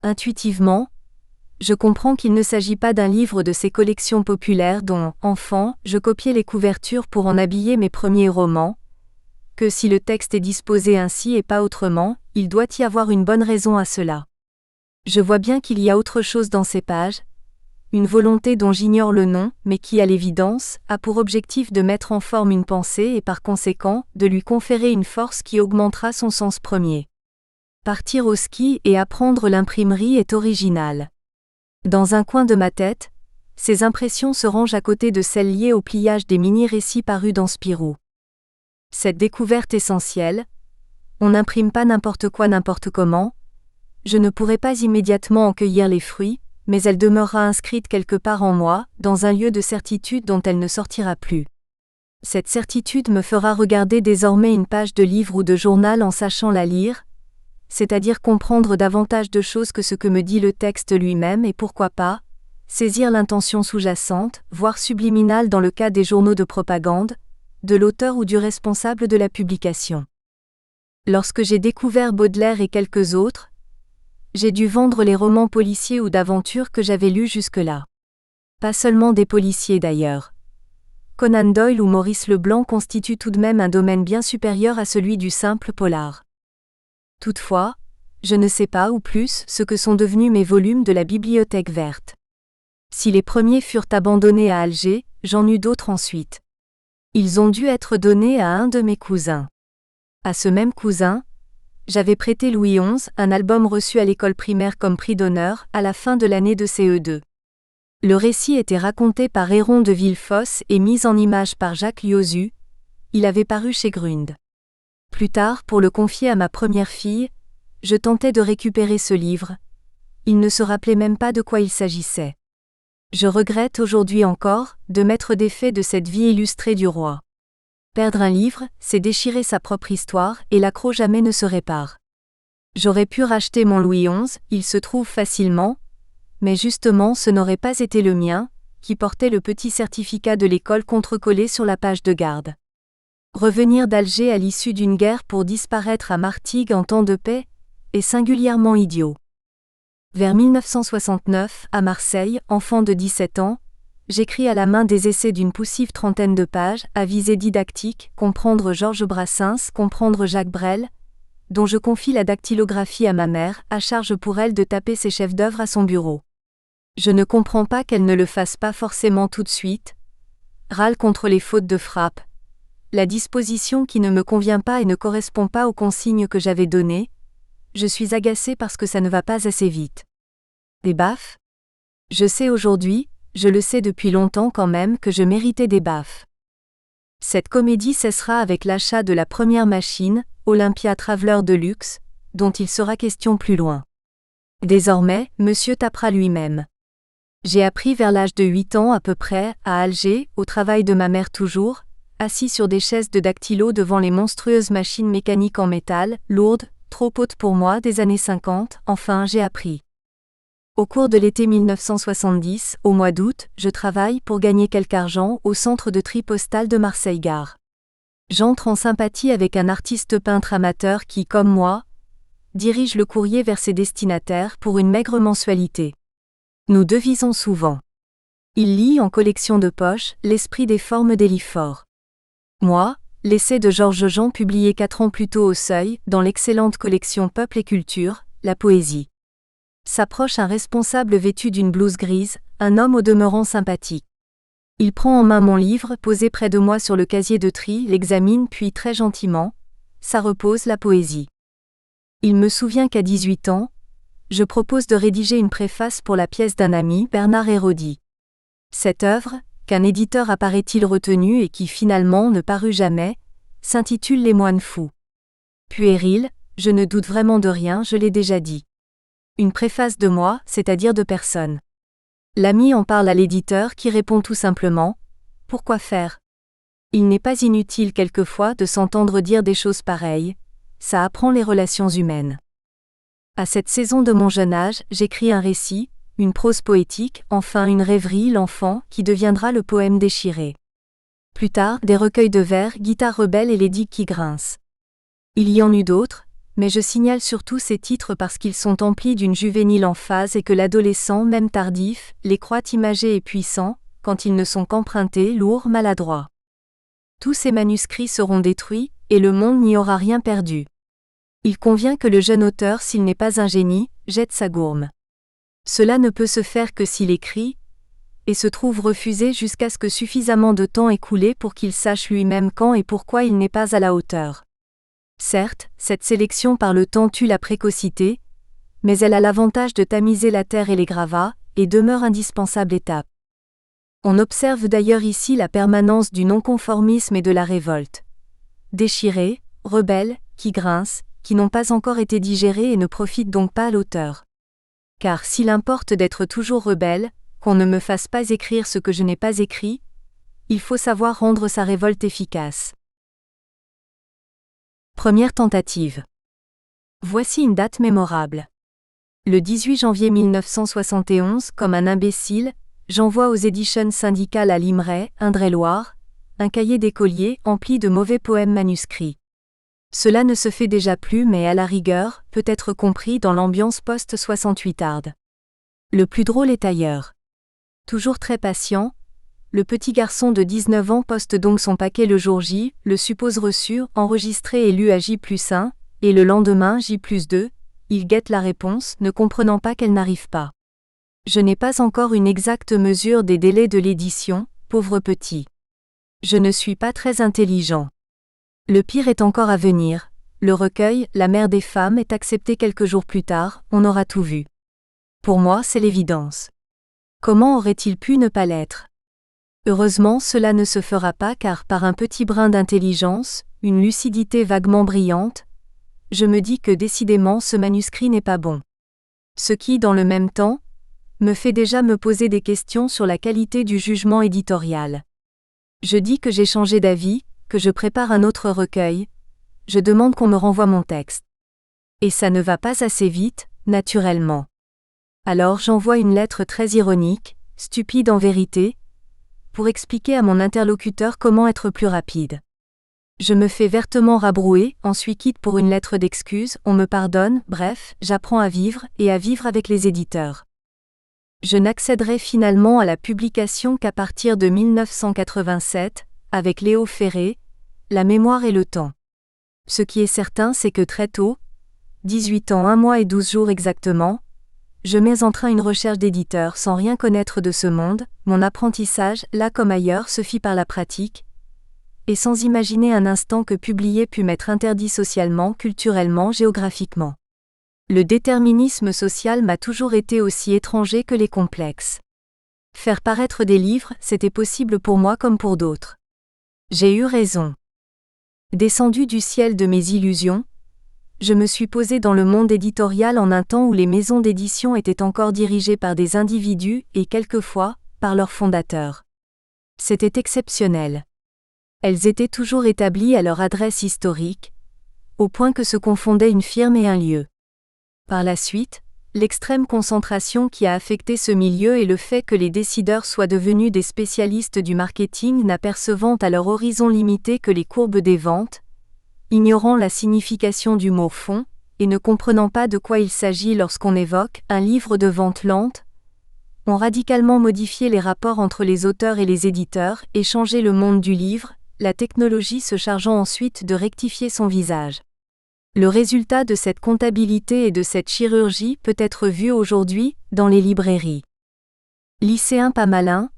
Intuitivement, je comprends qu'il ne s'agit pas d'un livre de ces collections populaires dont, enfant, je copiais les couvertures pour en habiller mes premiers romans, que si le texte est disposé ainsi et pas autrement, il doit y avoir une bonne raison à cela. Je vois bien qu'il y a autre chose dans ces pages, une volonté dont j'ignore le nom, mais qui, à l'évidence, a pour objectif de mettre en forme une pensée et par conséquent, de lui conférer une force qui augmentera son sens premier. Partir au ski et apprendre l'imprimerie est original. Dans un coin de ma tête, ces impressions se rangent à côté de celles liées au pliage des mini-récits parus dans Spirou. Cette découverte essentielle, on n'imprime pas n'importe quoi n'importe comment, je ne pourrai pas immédiatement en cueillir les fruits, mais elle demeurera inscrite quelque part en moi, dans un lieu de certitude dont elle ne sortira plus. Cette certitude me fera regarder désormais une page de livre ou de journal en sachant la lire, c'est-à-dire comprendre davantage de choses que ce que me dit le texte lui-même et pourquoi pas, saisir l'intention sous-jacente, voire subliminale dans le cas des journaux de propagande, de l'auteur ou du responsable de la publication. Lorsque j'ai découvert Baudelaire et quelques autres, j'ai dû vendre les romans policiers ou d'aventure que j'avais lus jusque-là. Pas seulement des policiers d'ailleurs. Conan Doyle ou Maurice Leblanc constituent tout de même un domaine bien supérieur à celui du simple polar. Toutefois, je ne sais pas ou plus ce que sont devenus mes volumes de la Bibliothèque verte. Si les premiers furent abandonnés à Alger, j'en eus d'autres ensuite. Ils ont dû être donnés à un de mes cousins. À ce même cousin, j'avais prêté Louis XI, un album reçu à l'école primaire comme prix d'honneur, à la fin de l'année de CE2. Le récit était raconté par Héron de Villefosse et mis en image par Jacques Liozu. Il avait paru chez Grund. Plus tard, pour le confier à ma première fille, je tentais de récupérer ce livre. Il ne se rappelait même pas de quoi il s'agissait. Je regrette aujourd'hui encore de m'être défait de cette vie illustrée du roi. Perdre un livre, c'est déchirer sa propre histoire et l'accroc jamais ne se répare. J'aurais pu racheter mon Louis XI, il se trouve facilement, mais justement ce n'aurait pas été le mien, qui portait le petit certificat de l'école contrecollé sur la page de garde. Revenir d'Alger à l'issue d'une guerre pour disparaître à Martigues en temps de paix est singulièrement idiot. Vers 1969, à Marseille, enfant de 17 ans, j'écris à la main des essais d'une poussive trentaine de pages, à visée didactique, comprendre Georges Brassens, comprendre Jacques Brel, dont je confie la dactylographie à ma mère, à charge pour elle de taper ses chefs-d'œuvre à son bureau. Je ne comprends pas qu'elle ne le fasse pas forcément tout de suite. Râle contre les fautes de frappe. La disposition qui ne me convient pas et ne correspond pas aux consignes que j'avais données. Je suis agacée parce que ça ne va pas assez vite. Des baffes ? Je sais aujourd'hui, je le sais depuis longtemps quand même que je méritais des baffes. Cette comédie cessera avec l'achat de la première machine, Olympia Traveler de luxe, dont il sera question plus loin. Désormais, monsieur tapera lui-même. J'ai appris vers l'âge de 8 ans à peu près, à Alger, au travail de ma mère toujours, assis sur des chaises de dactylo devant les monstrueuses machines mécaniques en métal, lourdes, trop hautes pour moi des années 50, enfin j'ai appris. Au cours de l'été 1970, au mois d'août, je travaille pour gagner quelque argent au centre de tri postal de Marseille-Gare. J'entre en sympathie avec un artiste peintre amateur qui, comme moi, dirige le courrier vers ses destinataires pour une maigre mensualité. Nous devisons souvent. Il lit en collection de poche L'esprit des formes d'Éliphore. Moi, l'essai de Georges Jean publié 4 ans plus tôt au Seuil, dans l'excellente collection Peuple et Culture, la poésie. S'approche un responsable vêtu d'une blouse grise, un homme au demeurant sympathique. Il prend en main mon livre posé près de moi sur le casier de tri, l'examine puis très gentiment, ça repose la poésie. Il me souvient qu'à 18 ans, je propose de rédiger une préface pour la pièce d'un ami, Bernard Hérodi. Cette œuvre, qu'un éditeur a paraît-il retenu et qui finalement ne parut jamais, s'intitule Les moines fous. Puéril, je ne doute vraiment de rien, je l'ai déjà dit. Une préface de moi, c'est-à-dire de personne. L'ami en parle à l'éditeur qui répond tout simplement « Pourquoi faire ?» Il n'est pas inutile quelquefois de s'entendre dire des choses pareilles, ça apprend les relations humaines. À cette saison de mon jeune âge, j'écris un récit, une prose poétique, enfin une rêverie, l'enfant, qui deviendra le poème déchiré. Plus tard, des recueils de vers, Guitare rebelle et les digues qui grincent. Il y en eut d'autres, mais je signale surtout ces titres parce qu'ils sont emplis d'une juvénile emphase et que l'adolescent, même tardif, les croit imagés et puissants, quand ils ne sont qu'empruntés, lourds, maladroits. Tous ces manuscrits seront détruits, et le monde n'y aura rien perdu. Il convient que le jeune auteur, s'il n'est pas un génie, jette sa gourme. Cela ne peut se faire que s'il écrit, et se trouve refusé jusqu'à ce que suffisamment de temps écoulé pour qu'il sache lui-même quand et pourquoi il n'est pas à la hauteur. Certes, cette sélection par le temps tue la précocité, mais elle a l'avantage de tamiser la terre et les gravats, et demeure indispensable étape. On observe d'ailleurs ici la permanence du non-conformisme et de la révolte. Déchirés, rebelles, qui grincent, qui n'ont pas encore été digérés et ne profitent donc pas à l'auteur. Car s'il importe d'être toujours rebelle, qu'on ne me fasse pas écrire ce que je n'ai pas écrit, il faut savoir rendre sa révolte efficace. Première tentative. Voici une date mémorable. Le 18 janvier 1971, comme un imbécile, j'envoie aux éditions syndicales à Limeray, Indre-et-Loire, un cahier d'écolier empli de mauvais poèmes manuscrits. Cela ne se fait déjà plus mais à la rigueur, peut être compris dans l'ambiance post-68arde. Le plus drôle est ailleurs. Toujours très patient, le petit garçon de 19 ans poste donc son paquet le jour J, le suppose reçu, enregistré et lu à J+1, et le lendemain J+2, il guette la réponse, ne comprenant pas qu'elle n'arrive pas. Je n'ai pas encore une exacte mesure des délais de l'édition, pauvre petit. Je ne suis pas très intelligent. Le pire est encore à venir, le recueil, La mère des femmes est accepté quelques jours plus tard, on aura tout vu. Pour moi c'est l'évidence. Comment aurait-il pu ne pas l'être ? Heureusement cela ne se fera pas car par un petit brin d'intelligence, une lucidité vaguement brillante, je me dis que décidément ce manuscrit n'est pas bon. Ce qui, dans le même temps, me fait déjà me poser des questions sur la qualité du jugement éditorial. Je dis que j'ai changé d'avis, que je prépare un autre recueil, je demande qu'on me renvoie mon texte. Et ça ne va pas assez vite, naturellement. Alors j'envoie une lettre très ironique, stupide en vérité, pour expliquer à mon interlocuteur comment être plus rapide. Je me fais vertement rabrouer, ensuite quitte pour une lettre d'excuse, on me pardonne, bref, j'apprends à vivre, et à vivre avec les éditeurs. Je n'accéderai finalement à la publication qu'à partir de 1987, avec Léo Ferré, La mémoire et le temps. Ce qui est certain c'est que très tôt, 18 ans 1 mois et 12 jours exactement, je mets en train une recherche d'éditeur sans rien connaître de ce monde, mon apprentissage, là comme ailleurs, se fit par la pratique, et sans imaginer un instant que publier pût m'être interdit socialement, culturellement, géographiquement. Le déterminisme social m'a toujours été aussi étranger que les complexes. Faire paraître des livres, c'était possible pour moi comme pour d'autres. J'ai eu raison. Descendu du ciel de mes illusions, je me suis posé dans le monde éditorial en un temps où les maisons d'édition étaient encore dirigées par des individus et quelquefois, par leurs fondateurs. C'était exceptionnel. Elles étaient toujours établies à leur adresse historique, au point que se confondaient une firme et un lieu. Par la suite, l'extrême concentration qui a affecté ce milieu et le fait que les décideurs soient devenus des spécialistes du marketing n'apercevant à leur horizon limité que les courbes des ventes, ignorant la signification du mot fond, et ne comprenant pas de quoi il s'agit lorsqu'on évoque un livre de vente lente, ont radicalement modifié les rapports entre les auteurs et les éditeurs et changé le monde du livre, la technologie se chargeant ensuite de rectifier son visage. Le résultat de cette comptabilité et de cette chirurgie peut être vu aujourd'hui dans les librairies. Lycéen pas malin,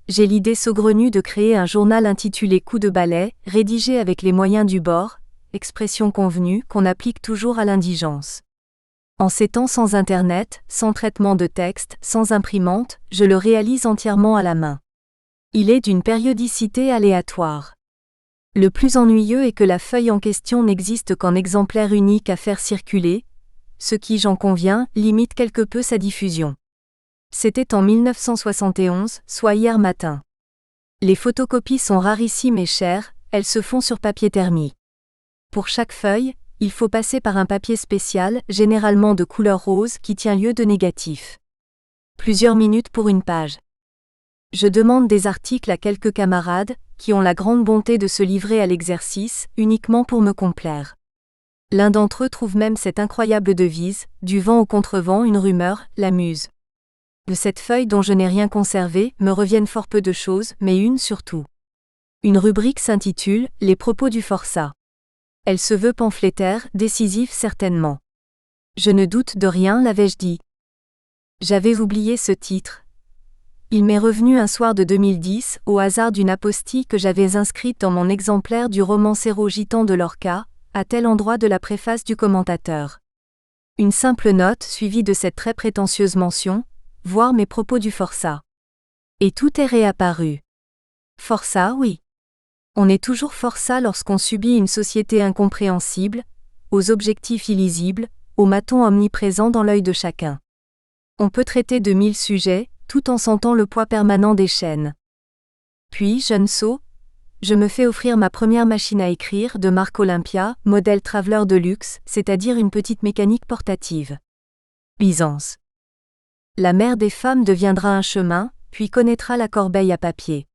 j'ai l'idée saugrenue de créer un journal intitulé Coup de balai, rédigé avec les moyens du bord, expression convenue qu'on applique toujours à l'indigence. En ces temps sans Internet, sans traitement de texte, sans imprimante, je le réalise entièrement à la main. Il est d'une périodicité aléatoire. Le plus ennuyeux est que la feuille en question n'existe qu'en exemplaire unique à faire circuler, ce qui, j'en conviens, limite quelque peu sa diffusion. C'était en 1971, soit hier matin. Les photocopies sont rarissimes et chères, elles se font sur papier thermique. Pour chaque feuille, il faut passer par un papier spécial, généralement de couleur rose, qui tient lieu de négatif. Plusieurs minutes pour une page. Je demande des articles à quelques camarades, qui ont la grande bonté de se livrer à l'exercice, uniquement pour me complaire. L'un d'entre eux trouve même cette incroyable devise, du vent au contrevent une rumeur, la muse. De cette feuille dont je n'ai rien conservé, me reviennent fort peu de choses, mais une surtout. Une rubrique s'intitule « Les propos du forçat ». Elle se veut pamphlétaire, décisive certainement. Je ne doute de rien, l'avais-je dit. J'avais oublié ce titre. Il m'est revenu un soir de 2010, au hasard d'une apostille que j'avais inscrite dans mon exemplaire du romancero gitan de Lorca, à tel endroit de la préface du commentateur. Une simple note suivie de cette très prétentieuse mention, voir mes propos du forçat. Et tout est réapparu. Forçat, oui. On est toujours forçat lorsqu'on subit une société incompréhensible, aux objectifs illisibles, aux matons omniprésents dans l'œil de chacun. On peut traiter de 1000 sujets, tout en sentant le poids permanent des chaînes. Puis, jeune sot, je me fais offrir ma première machine à écrire de marque Olympia, modèle Traveler de luxe, c'est-à-dire une petite mécanique portative. Byzance. La mère des femmes deviendra un chemin, puis connaîtra la corbeille à papier.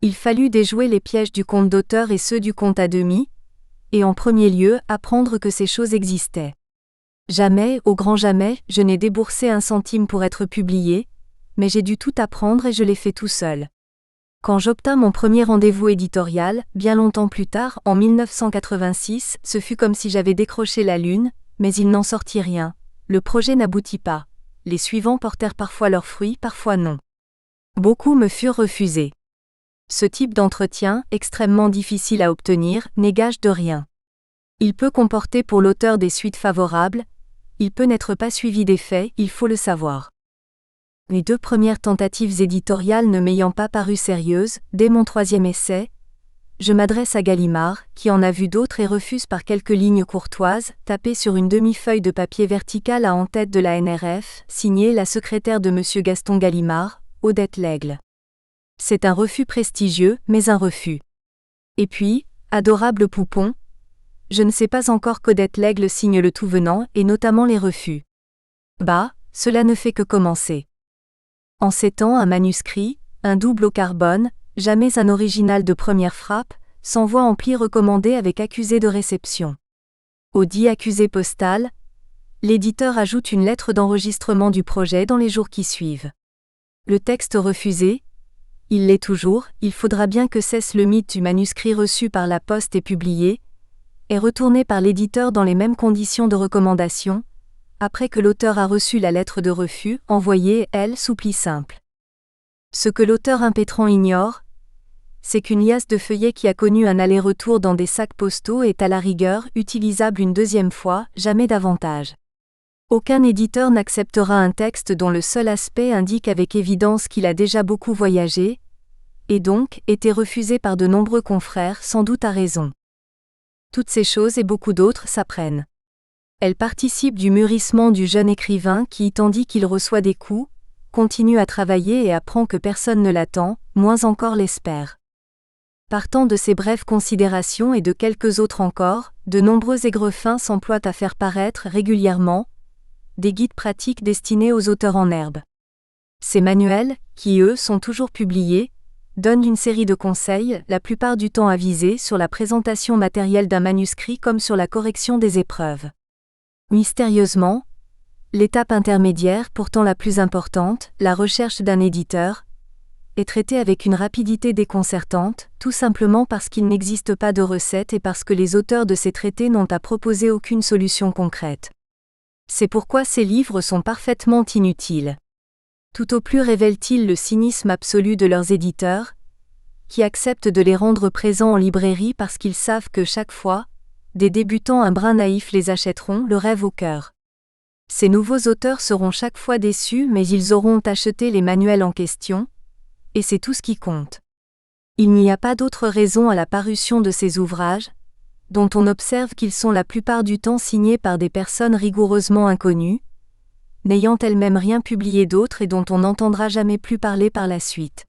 Il fallut déjouer les pièges du conte d'auteur et ceux du conte à demi, et en premier lieu apprendre que ces choses existaient. Jamais, au grand jamais, je n'ai déboursé un centime pour être publié, mais j'ai dû tout apprendre et je l'ai fait tout seul. Quand j'obtins mon premier rendez-vous éditorial, bien longtemps plus tard, en 1986, ce fut comme si j'avais décroché la lune, mais il n'en sortit rien. Le projet n'aboutit pas. Les suivants portèrent parfois leurs fruits, parfois non. Beaucoup me furent refusés. Ce type d'entretien, extrêmement difficile à obtenir, n'est gage de rien. Il peut comporter pour l'auteur des suites favorables, il peut n'être pas suivi d'effet, il faut le savoir. Les 2 premières tentatives éditoriales ne m'ayant pas paru sérieuses, dès mon 3e essai, je m'adresse à Gallimard, qui en a vu d'autres et refuse par quelques lignes courtoises, tapées sur une demi-feuille de papier verticale à en-tête de la NRF, signée la secrétaire de M. Gaston Gallimard, Odette Lègle. C'est un refus prestigieux, mais un refus. Et puis, adorable poupon, je ne sais pas encore qu'Odette Lègle signe le tout venant, et notamment les refus. Bah, cela ne fait que commencer. En ces temps, un manuscrit, un double au carbone, jamais un original de première frappe, s'envoie en pli recommandé avec accusé de réception. Au dit accusé postal, l'éditeur ajoute une lettre d'enregistrement du projet dans les jours qui suivent. Le texte refusé, il l'est toujours, il faudra bien que cesse le mythe du manuscrit reçu par la poste et publié, est retourné par l'éditeur dans les mêmes conditions de recommandation, après que l'auteur a reçu la lettre de refus, envoyée, elle, sous pli simple. Ce que l'auteur impétrant ignore, c'est qu'une liasse de feuillets qui a connu un aller-retour dans des sacs postaux est à la rigueur utilisable une 2e fois, jamais davantage. Aucun éditeur n'acceptera un texte dont le seul aspect indique avec évidence qu'il a déjà beaucoup voyagé, et donc été refusé par de nombreux confrères, sans doute à raison. Toutes ces choses et beaucoup d'autres s'apprennent. Elles participent du mûrissement du jeune écrivain qui, tandis qu'il reçoit des coups, continue à travailler et apprend que personne ne l'attend, moins encore l'espère. Partant de ces brèves considérations et de quelques autres encore, de nombreux aigrefins s'emploient à faire paraître régulièrement des guides pratiques destinés aux auteurs en herbe. Ces manuels, qui eux sont toujours publiés, donnent une série de conseils, la plupart du temps avisés sur la présentation matérielle d'un manuscrit comme sur la correction des épreuves. Mystérieusement, l'étape intermédiaire, pourtant la plus importante, la recherche d'un éditeur, est traitée avec une rapidité déconcertante, tout simplement parce qu'il n'existe pas de recette et parce que les auteurs de ces traités n'ont à proposer aucune solution concrète. C'est pourquoi ces livres sont parfaitement inutiles. Tout au plus révèlent-ils le cynisme absolu de leurs éditeurs, qui acceptent de les rendre présents en librairie parce qu'ils savent que chaque fois, des débutants un brin naïfs les achèteront, le rêve au cœur. Ces nouveaux auteurs seront chaque fois déçus mais ils auront acheté les manuels en question, et c'est tout ce qui compte. Il n'y a pas d'autre raison à la parution de ces ouvrages, dont on observe qu'ils sont la plupart du temps signés par des personnes rigoureusement inconnues, n'ayant elles-mêmes rien publié d'autre et dont on n'entendra jamais plus parler par la suite.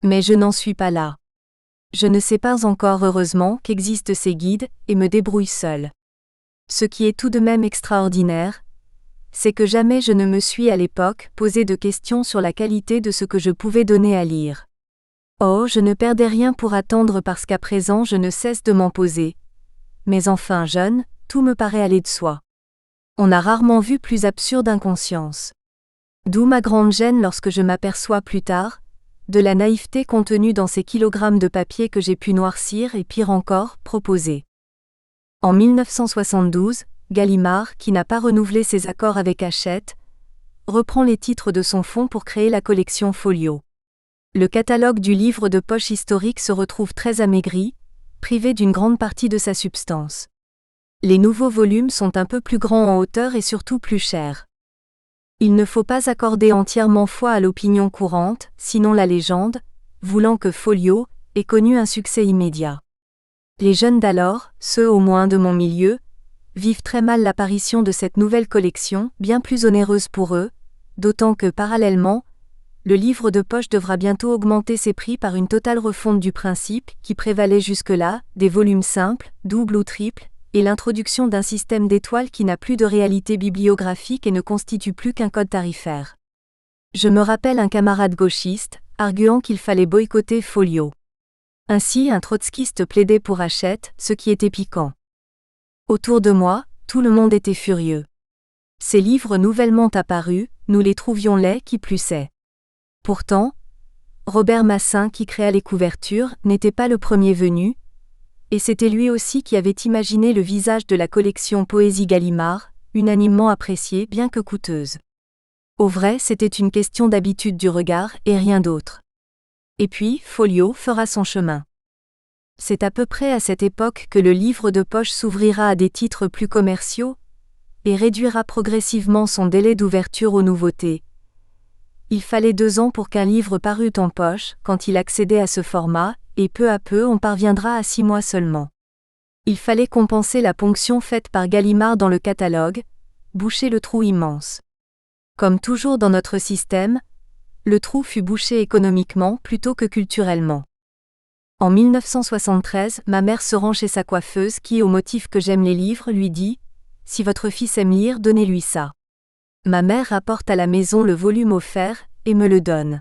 Mais je n'en suis pas là. Je ne sais pas encore heureusement qu'existent ces guides, et me débrouille seul. Ce qui est tout de même extraordinaire, c'est que jamais je ne me suis à l'époque posé de questions sur la qualité de ce que je pouvais donner à lire. Oh, je ne perdais rien pour attendre parce qu'à présent je ne cesse de m'en poser. Mais enfin jeune, tout me paraît aller de soi. On a rarement vu plus absurde inconscience. D'où ma grande gêne lorsque je m'aperçois plus tard de la naïveté contenue dans ces kilogrammes de papier que j'ai pu noircir et pire encore, proposer. En 1972, Gallimard, qui n'a pas renouvelé ses accords avec Hachette, reprend les titres de son fonds pour créer la collection Folio. Le catalogue du livre de poche historique se retrouve très amaigri, privé d'une grande partie de sa substance. Les nouveaux volumes sont un peu plus grands en hauteur et surtout plus chers. Il ne faut pas accorder entièrement foi à l'opinion courante, sinon la légende, voulant que Folio ait connu un succès immédiat. Les jeunes d'alors, ceux au moins de mon milieu, vivent très mal l'apparition de cette nouvelle collection, bien plus onéreuse pour eux, d'autant que, parallèlement, le livre de poche devra bientôt augmenter ses prix par une totale refonte du principe, qui prévalait jusque-là, des volumes simples, doubles ou triples, et l'introduction d'un système d'étoiles qui n'a plus de réalité bibliographique et ne constitue plus qu'un code tarifaire. Je me rappelle un camarade gauchiste, arguant qu'il fallait boycotter Folio. Ainsi un trotskiste plaidait pour Hachette, ce qui était piquant. Autour de moi, tout le monde était furieux. Ces livres nouvellement apparus, nous les trouvions laids qui plus est. Pourtant, Robert Massin qui créa les couvertures n'était pas le premier venu, et c'était lui aussi qui avait imaginé le visage de la collection Poésie Gallimard, unanimement appréciée bien que coûteuse. Au vrai, c'était une question d'habitude du regard et rien d'autre. Et puis, Folio fera son chemin. C'est à peu près à cette époque que le livre de poche s'ouvrira à des titres plus commerciaux et réduira progressivement son délai d'ouverture aux nouveautés. Il fallait 2 ans pour qu'un livre parût en poche, quand il accédait à ce format, et peu à peu on parviendra à 6 mois seulement. Il fallait compenser la ponction faite par Gallimard dans le catalogue, boucher le trou immense. Comme toujours dans notre système, le trou fut bouché économiquement plutôt que culturellement. En 1973, ma mère se rend chez sa coiffeuse qui, au motif que j'aime les livres, lui dit « Si votre fils aime lire, donnez-lui ça ». Ma mère rapporte à la maison le volume offert et me le donne.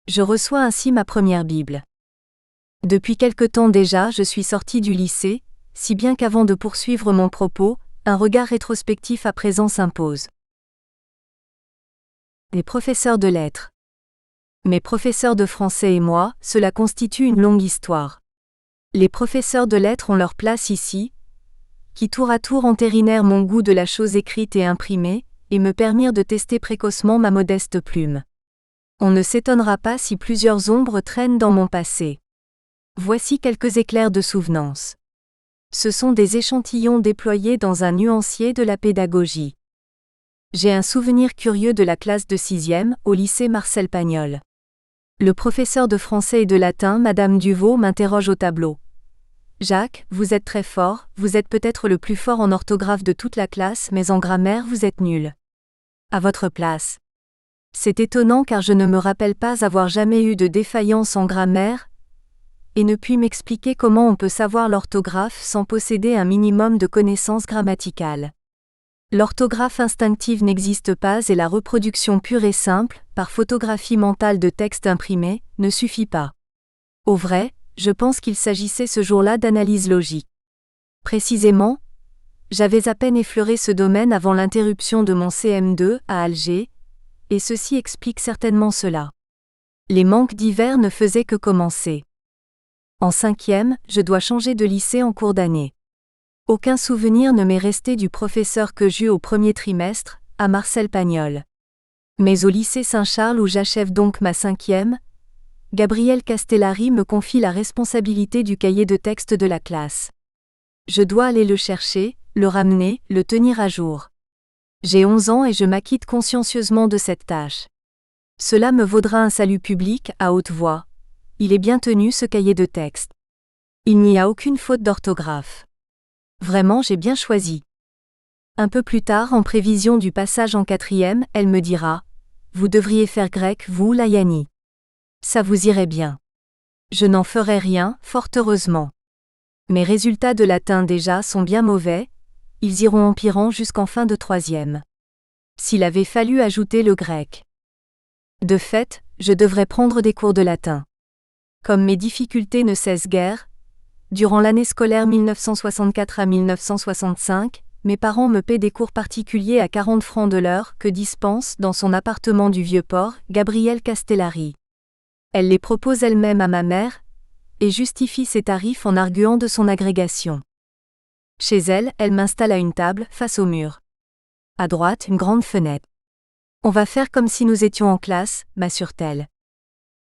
Je reçois ainsi ma première Bible. Depuis quelque temps déjà, je suis sortie du lycée, si bien qu'avant de poursuivre mon propos, un regard rétrospectif à présent s'impose. Les professeurs de lettres. Mes professeurs de français et moi, cela constitue une longue histoire. Les professeurs de lettres ont leur place ici, qui tour à tour entérinèrent mon goût de la chose écrite et imprimée, et me permirent de tester précocement ma modeste plume. On ne s'étonnera pas si plusieurs ombres traînent dans mon passé. Voici quelques éclairs de souvenance. Ce sont des échantillons déployés dans un nuancier de la pédagogie. J'ai un souvenir curieux de la classe de 6e, au lycée Marcel Pagnol. Le professeur de français et de latin, Madame Duvaux, m'interroge au tableau. « Jacques, vous êtes très fort, vous êtes peut-être le plus fort en orthographe de toute la classe, mais en grammaire vous êtes nul. À votre place. » C'est étonnant car je ne me rappelle pas avoir jamais eu de défaillance en grammaire, et ne puis m'expliquer comment on peut savoir l'orthographe sans posséder un minimum de connaissances grammaticales. L'orthographe instinctive n'existe pas et la reproduction pure et simple, par photographie mentale de textes imprimés, ne suffit pas. Au vrai, je pense qu'il s'agissait ce jour-là d'analyse logique. Précisément, j'avais à peine effleuré ce domaine avant l'interruption de mon CM2 à Alger, et ceci explique certainement cela. Les manques divers ne faisaient que commencer. En 5e, je dois changer de lycée en cours d'année. Aucun souvenir ne m'est resté du professeur que j'eus au premier trimestre, à Marcel Pagnol. Mais au lycée Saint-Charles où j'achève donc ma 5e, Gabriel Castellari me confie la responsabilité du cahier de texte de la classe. Je dois aller le chercher, le ramener, le tenir à jour. J'ai 11 ans et je m'acquitte consciencieusement de cette tâche. Cela me vaudra un salut public à haute voix. Il est bien tenu ce cahier de texte. Il n'y a aucune faute d'orthographe. Vraiment, j'ai bien choisi. Un peu plus tard, en prévision du passage en 4e, elle me dira « Vous devriez faire grec, vous, Layani. Ça vous irait bien. » Je n'en ferai rien, fort heureusement. Mes résultats de latin déjà sont bien mauvais, ils iront empirant jusqu'en fin de 3e. S'il avait fallu ajouter le grec. De fait, je devrais prendre des cours de latin. Comme mes difficultés ne cessent guère, Durant l'année scolaire 1964 à 1965, mes parents me paient des cours particuliers à 40 francs de l'heure que dispense, dans son appartement du Vieux-Port, Gabrielle Castellari. Elle les propose elle-même à ma mère, et justifie ses tarifs en arguant de son agrégation. Chez elle, elle m'installe à une table, face au mur. À droite, une grande fenêtre. On va faire comme si nous étions en classe, m'assure-t-elle.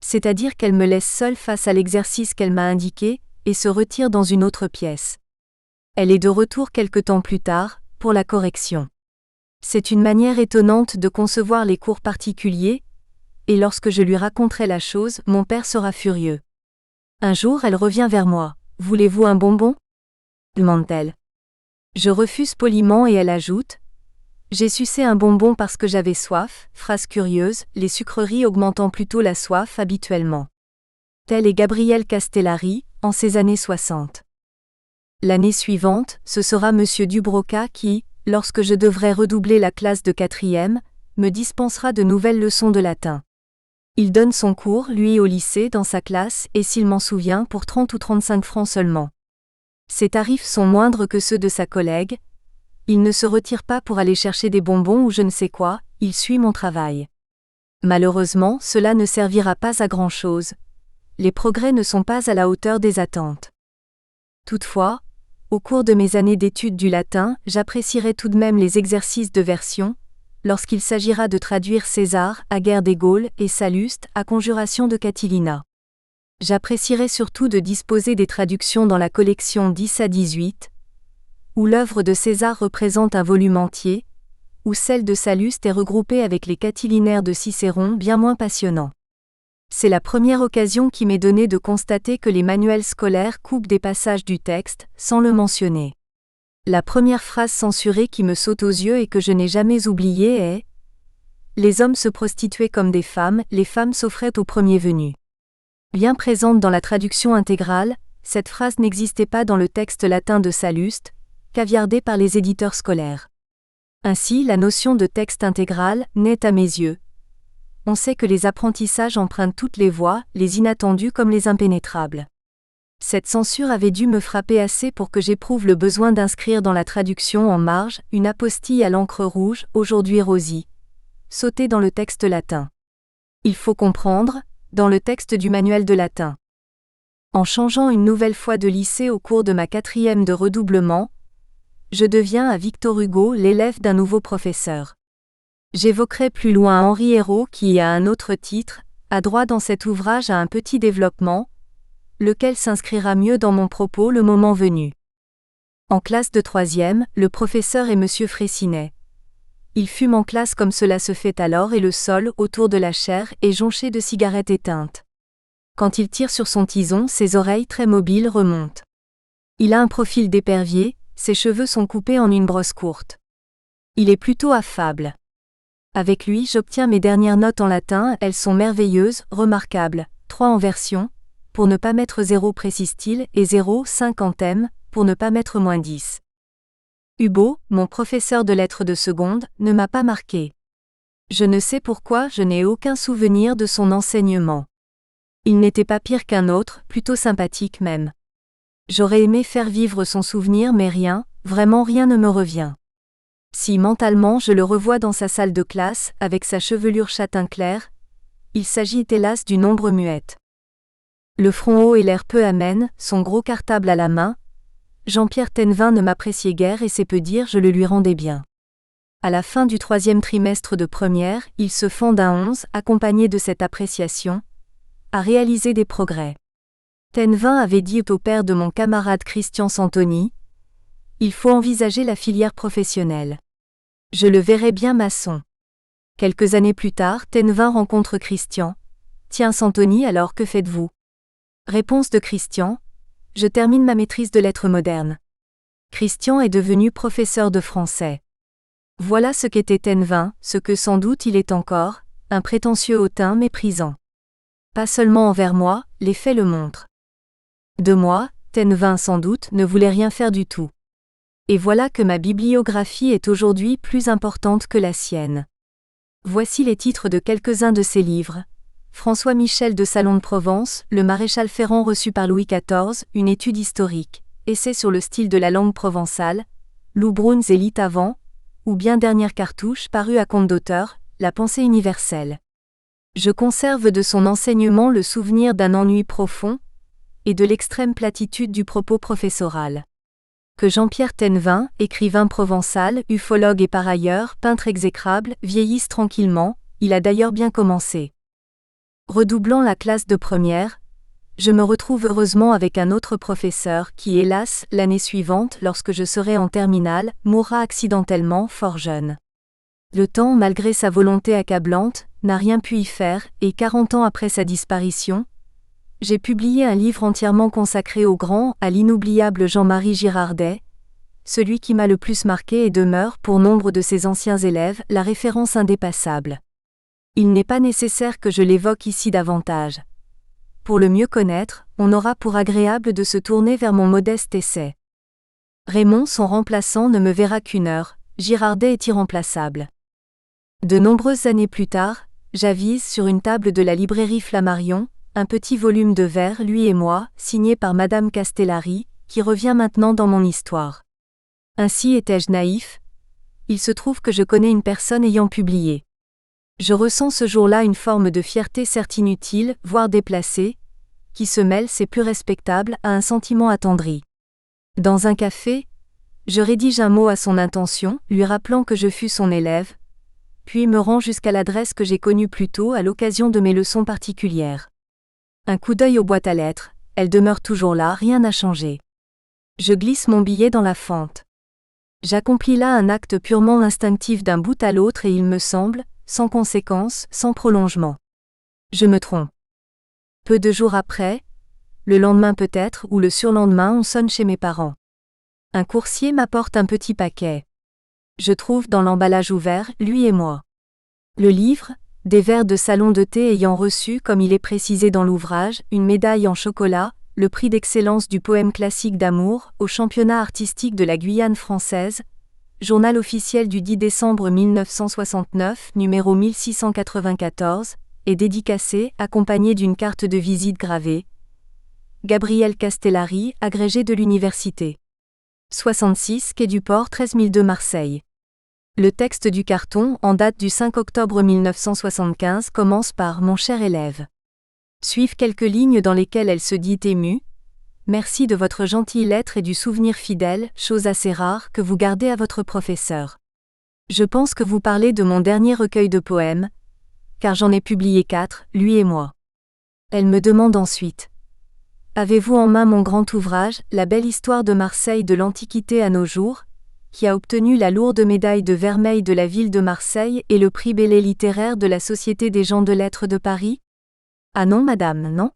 C'est-à-dire qu'elle me laisse seule face à l'exercice qu'elle m'a indiqué, et se retire dans une autre pièce. Elle est de retour quelque temps plus tard, pour la correction. C'est une manière étonnante de concevoir les cours particuliers, et lorsque je lui raconterai la chose, mon père sera furieux. Un jour, elle revient vers moi. « Voulez-vous un bonbon ?» demande-t-elle. Je refuse poliment et elle ajoute « J'ai sucé un bonbon parce que j'avais soif », phrase curieuse, les sucreries augmentant plutôt la soif habituellement. Telle est Gabrielle Castellari, en ces années 60. L'année suivante, ce sera M. Dubroca qui, lorsque je devrais redoubler la classe de 4e, me dispensera de nouvelles leçons de latin. Il donne son cours, lui, au lycée, dans sa classe, et s'il m'en souvient, pour 30 ou 35 francs seulement. Ses tarifs sont moindres que ceux de sa collègue. Il ne se retire pas pour aller chercher des bonbons ou je ne sais quoi, il suit mon travail. Malheureusement, cela ne servira pas à grand-chose. Les progrès ne sont pas à la hauteur des attentes. Toutefois, au cours de mes années d'études du latin, j'apprécierai tout de même les exercices de version, lorsqu'il s'agira de traduire César, à Guerre des Gaules, et Salluste, à Conjuration de Catilina. J'apprécierai surtout de disposer des traductions dans la collection 10 à 18, où l'œuvre de César représente un volume entier, où celle de Salluste est regroupée avec les catilinaires de Cicéron bien moins passionnants. C'est la première occasion qui m'est donnée de constater que les manuels scolaires coupent des passages du texte, sans le mentionner. La première phrase censurée qui me saute aux yeux et que je n'ai jamais oubliée est « Les hommes se prostituaient comme des femmes, les femmes s'offraient aux premiers venus ». Bien présente dans la traduction intégrale, cette phrase n'existait pas dans le texte latin de Salluste, caviardé par les éditeurs scolaires. Ainsi, la notion de texte intégral naît à mes yeux. On sait que les apprentissages empruntent toutes les voies, les inattendus comme les impénétrables. Cette censure avait dû me frapper assez pour que j'éprouve le besoin d'inscrire dans la traduction en marge une apostille à l'encre rouge, aujourd'hui rosie, sautée dans le texte latin. Il faut comprendre, dans le texte du manuel de latin. En changeant une nouvelle fois de lycée au cours de ma 4e de redoublement, je deviens à Victor Hugo l'élève d'un nouveau professeur. J'évoquerai plus loin Henri Hérault qui, à un autre titre, a droit dans cet ouvrage à un petit développement, lequel s'inscrira mieux dans mon propos le moment venu. En classe de 3e, le professeur est M. Fraissinet. Il fume en classe comme cela se fait alors et le sol, autour de la chaire, est jonché de cigarettes éteintes. Quand il tire sur son tison, ses oreilles très mobiles remontent. Il a un profil d'épervier, ses cheveux sont coupés en une brosse courte. Il est plutôt affable. Avec lui, j'obtiens mes dernières notes en latin, elles sont merveilleuses, remarquables, 3 en version, pour ne pas mettre 0 précise-t-il, et 0,5 en thème, pour ne pas mettre -10. Hugo, mon professeur de lettres de seconde, ne m'a pas marqué. Je ne sais pourquoi, je n'ai aucun souvenir de son enseignement. Il n'était pas pire qu'un autre, plutôt sympathique même. J'aurais aimé faire vivre son souvenir mais rien, vraiment rien ne me revient. Si mentalement je le revois dans sa salle de classe, avec sa chevelure châtain clair, il s'agit hélas d'une ombre muette. Le front haut et l'air peu amène, son gros cartable à la main, Jean-Pierre Tennevin ne m'appréciait guère et c'est peu dire je le lui rendais bien. À la fin du 3e trimestre de première, il se fend d'un 11, accompagné de cette appréciation, à réaliser des progrès. Tennevin avait dit au père de mon camarade Christian Santoni, « Il faut envisager la filière professionnelle. Je le verrai bien maçon. » Quelques années plus tard, Tennevin rencontre Christian. « Tiens Santoni, alors que faites-vous » Réponse de Christian. « Je termine ma maîtrise de lettres modernes. » Christian est devenu professeur de français. Voilà ce qu'était Tennevin, ce que sans doute il est encore, un prétentieux hautain méprisant. Pas seulement envers moi, les faits le montrent. De moi, Tennevin sans doute ne voulait rien faire du tout. Et voilà que ma bibliographie est aujourd'hui plus importante que la sienne. Voici les titres de quelques-uns de ses livres. François Michel de Salon de Provence, le maréchal Ferrand reçu par Louis XIV, une étude historique, essai sur le style de la langue provençale, Lou Bruns et Lit Avant, ou bien dernière cartouche parue à compte d'auteur, La pensée universelle. Je conserve de son enseignement le souvenir d'un ennui profond, et de l'extrême platitude du propos professoral. Que Jean-Pierre Tennevin, écrivain provençal, ufologue et par ailleurs peintre exécrable, vieillisse tranquillement, il a d'ailleurs bien commencé. Redoublant la classe de première, je me retrouve heureusement avec un autre professeur qui, hélas, l'année suivante, lorsque je serai en terminale, mourra accidentellement, fort jeune. Le temps, malgré sa volonté accablante, n'a rien pu y faire, et 40 ans après sa disparition, j'ai publié un livre entièrement consacré au grand, à l'inoubliable Jean-Marie Girardet, celui qui m'a le plus marqué et demeure, pour nombre de ses anciens élèves, la référence indépassable. Il n'est pas nécessaire que je l'évoque ici davantage. Pour le mieux connaître, on aura pour agréable de se tourner vers mon modeste essai. Raymond, son remplaçant, ne me verra qu'une heure, Girardet est irremplaçable. De nombreuses années plus tard, j'avise sur une table de la librairie Flammarion, un petit volume de vers, Lui et moi, signé par Madame Castellari, qui revient maintenant dans mon histoire. Ainsi étais-je naïf. Il se trouve que je connais une personne ayant publié. Je ressens ce jour-là une forme de fierté certes inutile, voire déplacée, qui se mêle, c'est plus respectable, à un sentiment attendri. Dans un café, je rédige un mot à son intention, lui rappelant que je fus son élève, puis me rends jusqu'à l'adresse que j'ai connue plus tôt à l'occasion de mes leçons particulières. Un coup d'œil aux boîtes à lettres, elles demeurent toujours là, rien n'a changé. Je glisse mon billet dans la fente. J'accomplis là un acte purement instinctif d'un bout à l'autre et il me semble, sans conséquence, sans prolongement. Je me trompe. Peu de jours après, le lendemain peut-être ou le surlendemain on sonne chez mes parents. Un coursier m'apporte un petit paquet. Je trouve dans l'emballage ouvert, Lui et moi. Le livre, des vers de salon de thé ayant reçu, comme il est précisé dans l'ouvrage, une médaille en chocolat, le prix d'excellence du poème classique d'amour, au championnat artistique de la Guyane française, journal officiel du 10 décembre 1969, numéro 1694, est dédicacé, accompagné d'une carte de visite gravée. Gabriel Castellari, agrégé de l'université. 66, quai du Port 13002 Marseille. Le texte du carton, en date du 5 octobre 1975, commence par « Mon cher élève ». Suivent quelques lignes dans lesquelles elle se dit émue. Merci de votre gentille lettre et du souvenir fidèle, chose assez rare, que vous gardez à votre professeur. Je pense que vous parlez de mon dernier recueil de poèmes, car j'en ai publié 4, Lui et moi. Elle me demande ensuite. Avez-vous en main mon grand ouvrage, La belle histoire de Marseille de l'Antiquité à nos jours, qui a obtenu la lourde médaille de vermeil de la ville de Marseille et le prix Bellet littéraire de la Société des gens de lettres de Paris? Ah non, madame, non.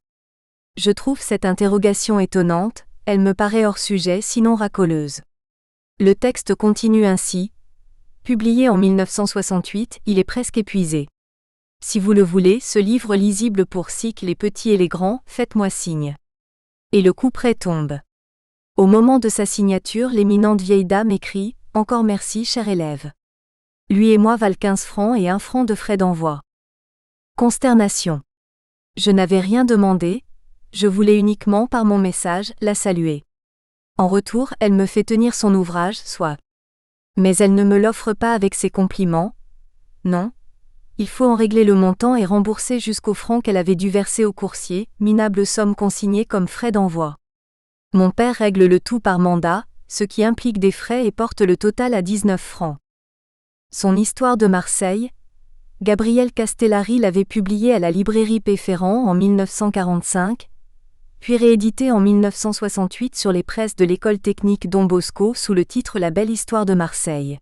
Je trouve cette interrogation étonnante, elle me paraît hors sujet sinon racoleuse. Le texte continue ainsi. Publié en 1968, il est presque épuisé. Si vous le voulez, ce livre lisible pour cycle les petits et les grands, faites-moi signe. Et le couperet tombe. Au moment de sa signature, l'éminente vieille dame écrit « Encore merci, cher élève. Lui et moi valent 15 francs et 1 franc de frais d'envoi. » Consternation. Je n'avais rien demandé, je voulais uniquement, par mon message, la saluer. En retour, elle me fait tenir son ouvrage, soit. Mais elle ne me l'offre pas avec ses compliments. Non. Il faut en régler le montant et rembourser jusqu'au franc qu'elle avait dû verser au coursier, minable somme consignée comme frais d'envoi. Mon père règle le tout par mandat, ce qui implique des frais et porte le total à 19 francs. Son histoire de Marseille, Gabriel Castellari l'avait publiée à la librairie Péferrand en 1945, puis rééditée en 1968 sur les presses de l'école technique Don Bosco sous le titre La belle histoire de Marseille.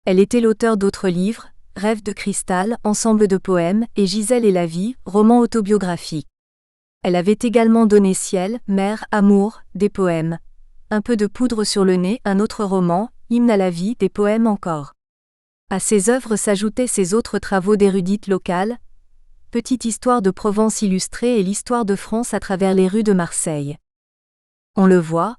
Elle était l'auteur d'autres livres, Rêves de cristal, ensemble de poèmes, et Gisèle et la vie, roman autobiographique. Elle avait également donné Ciel, mer, amour, des poèmes. Un peu de poudre sur le nez, un autre roman, Hymne à la vie, des poèmes encore. À ses œuvres s'ajoutaient ses autres travaux d'érudite locale, Petite histoire de Provence illustrée et l'histoire de France à travers les rues de Marseille. On le voit,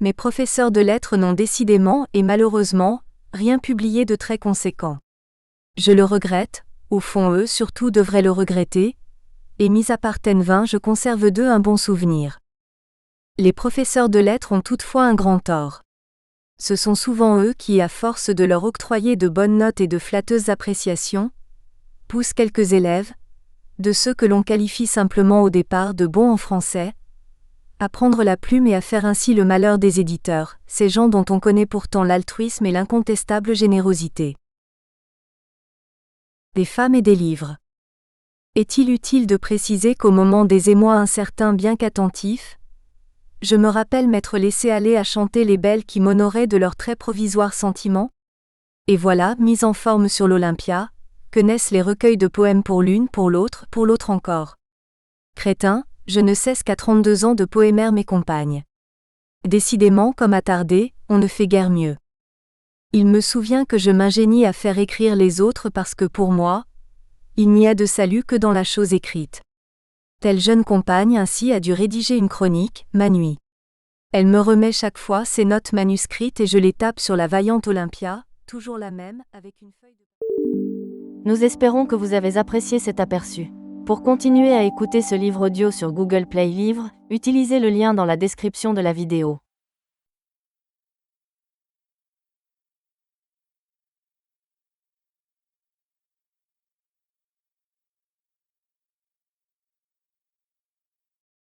mes professeurs de lettres n'ont décidément, et malheureusement, rien publié de très conséquent. Je le regrette, au fond eux surtout devraient le regretter, et mis à part Tenvin, je conserve d'eux un bon souvenir. Les professeurs de lettres ont toutefois un grand tort. Ce sont souvent eux qui, à force de leur octroyer de bonnes notes et de flatteuses appréciations, poussent quelques élèves, de ceux que l'on qualifie simplement au départ de bons en français, à prendre la plume et à faire ainsi le malheur des éditeurs, ces gens dont on connaît pourtant l'altruisme et l'incontestable générosité. Des femmes et des livres. Est-il utile de préciser qu'au moment des émois incertains bien qu'attentifs, je me rappelle m'être laissé aller à chanter les belles qui m'honoraient de leurs très provisoires sentiments? Et voilà, mise en forme sur l'Olympia, que naissent les recueils de poèmes pour l'une, pour l'autre encore. Crétin, je ne cesse qu'à 32 ans de poémère mes compagnes. Décidément, comme attardé, on ne fait guère mieux. Il me souvient que je m'ingénie à faire écrire les autres parce que pour moi, il n'y a de salut que dans la chose écrite. Telle jeune compagne ainsi a dû rédiger une chronique, ma nuit. Elle me remet chaque fois ses notes manuscrites et je les tape sur la vaillante Olympia, toujours la même, avec une feuille de... Nous espérons que vous avez apprécié cet aperçu. Pour continuer à écouter ce livre audio sur Google Play Livres, utilisez le lien dans la description de la vidéo.